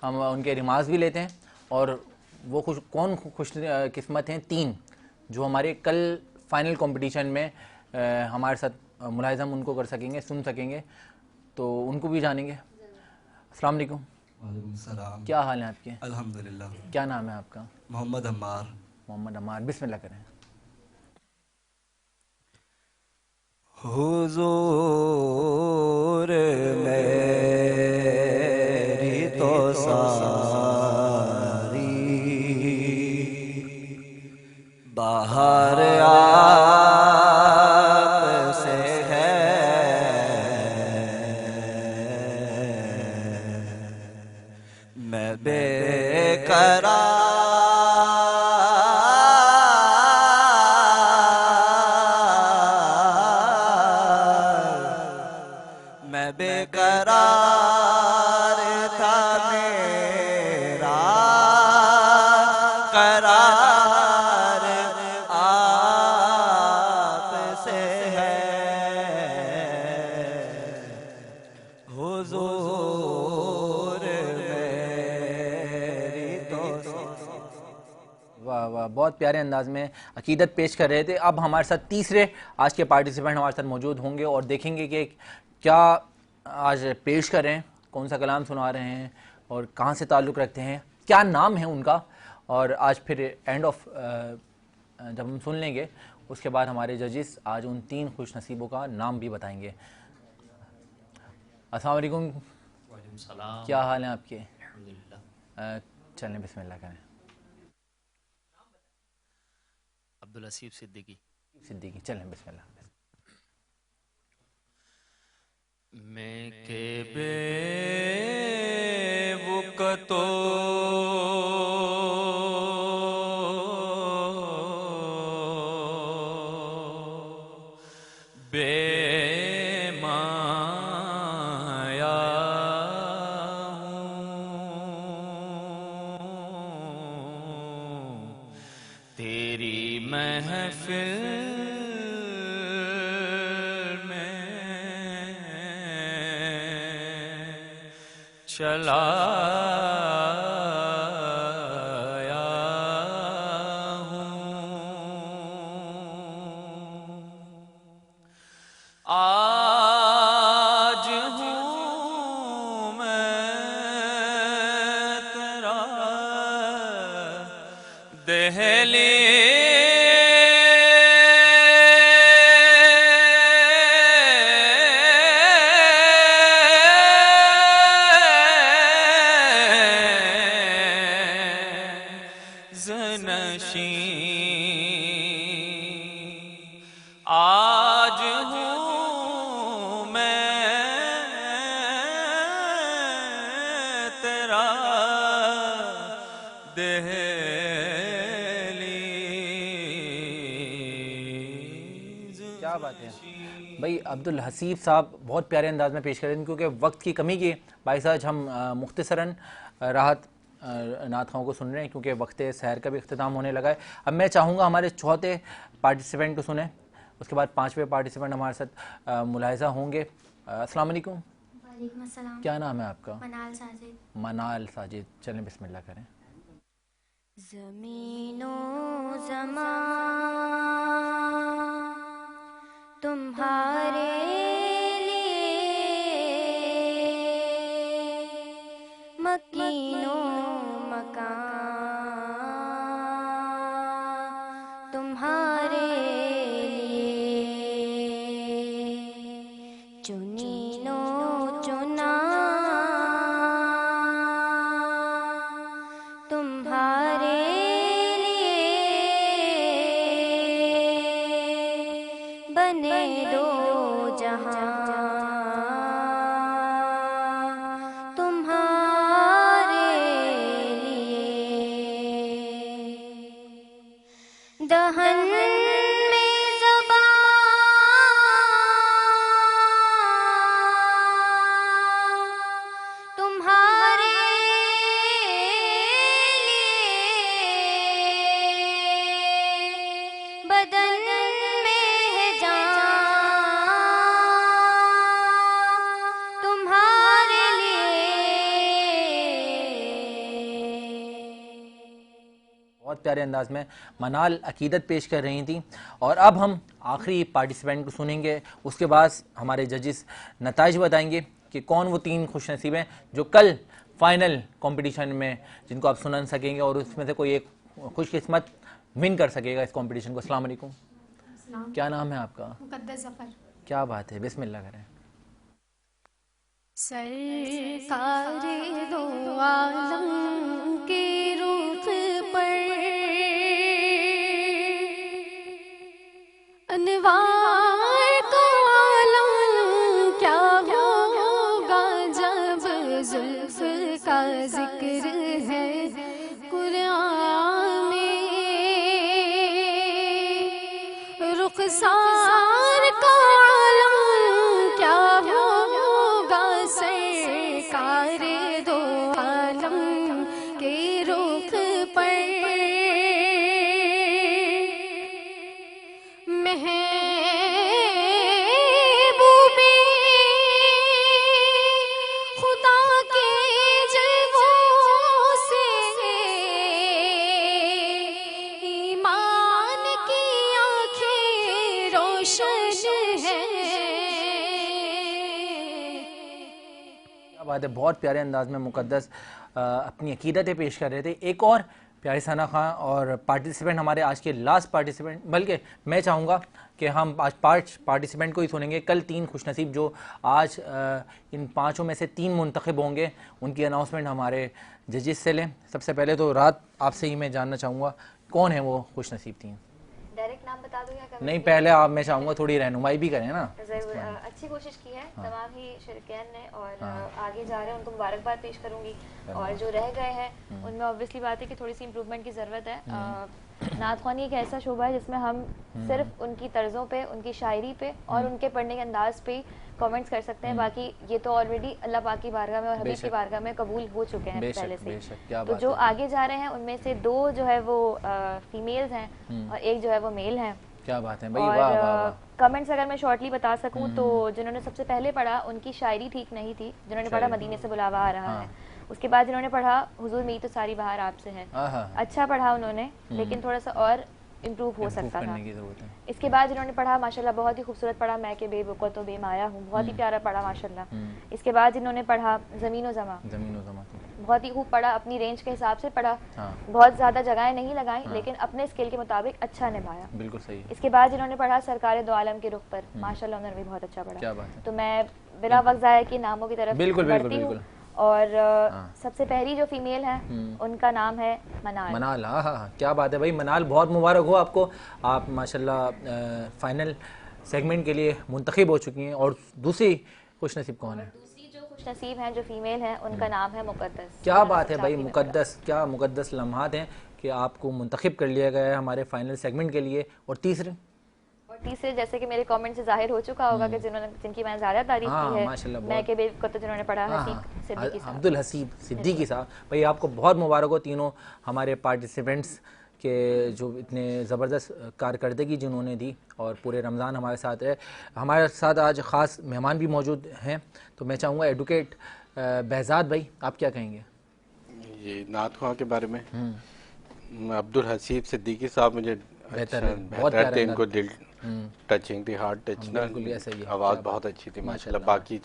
हम उनके रिमार्क्स भी लेते हैं। और वो कौन खुश किस्मत हैं तीन जो हमारे कल फाइनल कंपटीशन में हमारे साथ मुलाहिज़ा हम उनको कर सकेंगे, सुन सकेंगे, तो उनको भी जानेंगे। अस्सलाम वालेकुम। वालेकुम सलाम। क्या हाल है आपके? अल्हम्दुलिल्लाह। क्या नाम है आपका? मोहम्मद अम्मार। मोहम्मद अम्मार, बिस्मिल्लाह करें। हुजूर मेरी तो सारी बाहर आप से है, मैं बेकरार बेकरार था, मेरा करार आप से है। हुजूर मेरी तो। वाह वाह, बहुत प्यारे अंदाज में अकीदत पेश कर रहे थे। अब हमारे साथ तीसरे आज के पार्टिसिपेंट हमारे साथ मौजूद होंगे और देखेंगे कि क्या आज पेश कर रहे हैं, कौन सा कलाम सुना रहे हैं और कहाँ से ताल्लुक़ रखते हैं, क्या नाम है उनका। और आज फिर एंड ऑफ जब हम सुन लेंगे उसके बाद हमारे जजेस आज उन तीन खुश नसीबों का नाम भी बताएंगे। अस्सलाम वालेकुम। वालेकुम सलाम। क्या हाल है आपके? अल्हम्दुलिल्लाह। चलें बिस्मिल्लाह करें। अब्दुल हसीब सिद्दीकी। सिद्दीकी, चलें बिस्मिल्लाह। मैं के बेवकतो बेमाया हूँ, तेरी महफिल चला आया हूँ। आज हूँ मैं तेरा दहली आज हूँ मैं तेरा दहली। क्या बात है भाई, अब्दुल हसीब साहब बहुत प्यारे अंदाज में पेश कर रहे हैं। क्योंकि वक्त की कमी की बाइस आज हम मुख्तसरन राहत नात खाओं को सुन रहे हैं क्योंकि वक्त सैर का भी अख्तिताम होने लगा है। अब मैं चाहूँगा हमारे चौथे पार्टिसिपेंट को सुने, उसके बाद पांचवें पार्टिसिपेंट हमारे साथ मुलाहिज़ा होंगे। अस्सलाम वालेकुम। वालेकुम अस्सलाम। क्या नाम है आपका? मनाल साजिद। मनाल साजिद, चलें बिस्मिल्लाह करें। ज़मीनो ज़मान तुम्हारे लिए, मकीनो मकान तुम्हारे लिए, चुनीनो चुना तुम्हारे बने दो जहां तुम्हारे लिए, दहन में ज़बान तुम्हारे लिए, बदन में है जान तुम्हारे बहुत प्यारे अंदाज में मनाल अकीदत पेश कर रही थी। और अब हम आखिरी पार्टिसिपेंट को सुनेंगे, उसके बाद हमारे जजेस नताइज बताएंगे कि कौन वो 3 खुशनसीब हैं जो कल फाइनल कंपटीशन में जिनको आप सुन सकेंगे और उसमें से कोई एक खुशकिस्मत विन कर सकेगा इस कंपटीशन को। अस्सलाम वालेकुम, क्या नाम है आपका? मुकद्दस ज़फ़र। क्या बात है, बिस्मिल्लाह करें। सरकारे दो आलम के रुख पर अनवार का आलम क्या होगा जब जुल्फ का जिक्र है कुरान में, रुखसार का आलम क्या होगा सरकारे दो आलम के रुख पर, महबूबे खुदा के जलवों से ईमान की आँखें रोशन है। क्या बात है, बहुत प्यारे अंदाज में मुकद्दस अपनी अकीदतें पेश कर रहे थे। एक और प्यारे सना खां और पार्टिसिपेंट हमारे आज के लास्ट पार्टिसिपेंट, बल्कि मैं चाहूँगा कि हम आज 5 पार्टिसिपेंट को ही सुनेंगे। कल 3 खुशनसीब जो आज इन 5 में से 3 मुंतखब होंगे, उनकी अनाउंसमेंट हमारे जजेस से लें। सबसे पहले तो रात आपसे ही मैं जानना चाहूँगा कौन है वो खुशनसीब 3? डायरेक्ट नाम बता दूं या कमेंट? नहीं, पहले आप, मैं चाहूँगा थोड़ी रहनुमाई भी करें ना। जरूर, अच्छी कोशिश की है तमाम ही शिरकैन ने और आगे जा रहे हैं उनको मुबारकबाद पेश करूंगी। और जो रह गए हैं उनमें ऑब्वियसली बात है कि थोड़ी सी इम्प्रूवमेंट की ज़रूरत है। नात ख़्वानी एक ऐसा शोबा है जिसमें हम सिर्फ उनकी तर्ज़ों पे, उनकी शायरी पे और उनके पढ़ने के अंदाज पे ही कमेंट्स कर सकते हैं। बाकी ये तो ऑलरेडी अल्लाह पाक की बारगाह में और हबीब की बारगाह में कबूल हो चुके हैं पहले से। तो जो आगे जा रहे हैं उनमें से 2 जो है वो फीमेल्स हैं और एक जो है वो मेल हैं। क्या बात है भाई, और वाह वाह। कमेंट्स अगर मैं शॉर्टली बता सकूं तो जिन्होंने सबसे पहले पढ़ा उनकी शायरी ठीक नहीं थी, जिन्होंने पढ़ा मदीने से बुलावा आ रहा है। उसके बाद जिन्होंने पढ़ा हुजूर मेरी तो सारी बहार आपसे है, अच्छा पढ़ा उन्होंने, लेकिन थोड़ा सा और इम्प्रूव हो सकता था। इसके बाद जिन्होंने पढ़ा माशाल्लाह बहुत ही खूबसूरत पढ़ा, मैं के बेबुको तो बेमाया हूँ, बहुत ही प्यारा पढ़ा माशाल्लाह। इसके बाद जिन्होंने पढ़ा ज़मीनो ज़मा, बहुत ही खूब पढ़ा, अपनी रेंज के हिसाब से पढ़ा, बहुत ज़्यादा जगहें नहीं लगाई लेकिन अपने स्किल के मुताबिक अच्छा निभाया। बिल्कुल सही। इसके बाद जिन्होंने पढ़ा सरकारे दो आलम के रुख पर, माशाल्लाह उन्होंने भी बहुत अच्छा पढ़ा। तो मैं बिला वक्त ज़ाया कि नामों की तरफ बढ़ती हूँ। और सबसे पहली जो फीमेल है उनका नाम है मनाल। मनाल, हाँ हाँ, क्या बात है भाई, मनाल बहुत मुबारक हो आपको, आप माशाल्लाह फाइनल सेगमेंट के लिए मुंतखब हो चुकी हैं। और दूसरी खुशनसीब कौन है? दूसरी जो खुशनसीब हैं जो फीमेल है उनका नाम है मुकद्दस। क्या बात है भाई, मुकद्दस, क्या मुकद्दस लम्हात हैं कि आपको मुंतखब कर लिया गया है हमारे फाइनल सेगमेंट के लिए। और तीसरे जैसे कि मेरे कमेंट से जाहिर हो चुका होगा कि जिनकी मैंने ज़्यादा तारीफ की है, मैं के बेब को तो जिन्होंने पढ़ा अब्दुल हसीब सिद्दीकी साहब, भाई आपको बहुत मुबारक हो तीनों हमारे पार्टिसिपेंट्स के जो इतने ज़बरदस्त कारकर्दगी जिन्होंने दी और पूरे रमज़ान हमारे साथ रहे। हमारे साथ आज ख़ास मेहमान भी मौजूद हैं, तो मैं चाहूँगा एडवोकेट बहजाद भाई आप क्या कहेंगे? ये नात ख़्वां के बारे में अब्दुल हसीब सिद्दीकी साहब मुझे बेहतर थे, इनको दिल टचिंग थी, हार्ट टच ना, आवाज़ बहुत अच्छी थी माशाल्लाह। बाकी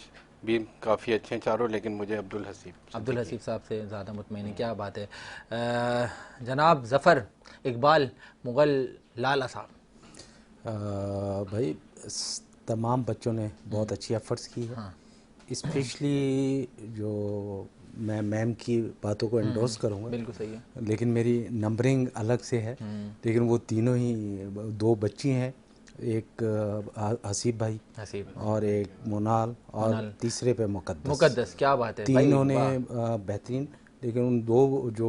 भी काफ़ी अच्छे हैं चारों, लेकिन मुझे अब्दुल हसीब साहब से ज़्यादा मुतमईन। क्या बात है। जनाब ज़फ़र इकबाल मुग़ल लाला साहब, भाई तमाम बच्चों ने बहुत अच्छी एफर्ट्स की है। स्पेशली जो मैं मैम की बातों को एंडोर्स करूँगा, बिल्कुल सही है, लेकिन मेरी नंबरिंग अलग से है, लेकिन वो तीनों ही, दो बच्ची हैं, एक हसीब भाई और एक मोनाल और तीसरे पे मुकद्दस। क्या बात है, तीनों ने बेहतरीन, लेकिन उन दो जो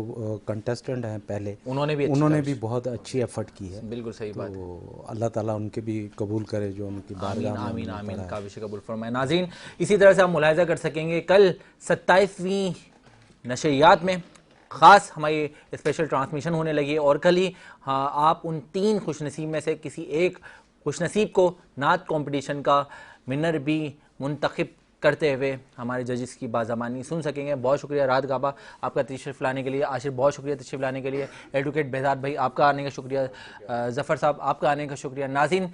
कंटेस्टेंट हैं पहले, उन्होंने भी बहुत अच्छी एफर्ट की है। बिल्कुल सही बात है। अल्लाह ताला उनके भी कबूल करे जो उनकी बारगाह में। आमीन आमीन, काबिश कबूल फरमाए। नाज़रीन, इसी तरह से आप मुलाहिज़ा कर सकेंगे कल 27वीं नशरियात में ख़ास हमारी स्पेशल ट्रांसमिशन होने लगी है, और कल ही आप उन 3 खुशनसीब में से किसी एक खुशनसीब को नात कंपटीशन का विनर भी मुंतखब करते हुए हमारे जजेस की बाज़मानी सुन सकेंगे। बहुत शुक्रिया राहत गाबा आपका तशरीफ़ लाने के लिए, आशिर बहुत शुक्रिया तशरीफ़ लाने के लिए, एडवोकेट बेहज़ाद भाई आपका आने का शुक्रिया, ज़फ़र साहब आपका आने का शुक्रिया। नाज़रीन,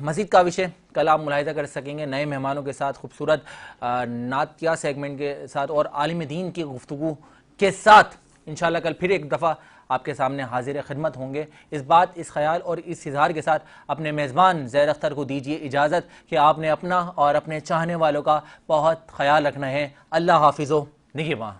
मज़ीद का विषय कल आप मुलाहिज़ा कर सकेंगे नए मेहमानों के साथ, खूबसूरत नातिया सेगमेंट के साथ और आलिम दीन की गुफ्तगू के साथ इंशाअल्लाह कल फिर एक दफ़ा आपके सामने हाजिर खिदमत होंगे। इस बात, इस ख्याल और इस इज़हार के साथ अपने मेज़बान ज़ैर अख्तर को दीजिए इजाज़त कि आपने अपना और अपने चाहने वालों का बहुत ख्याल रखना है। अल्लाह हाफिज़ो निगहबान।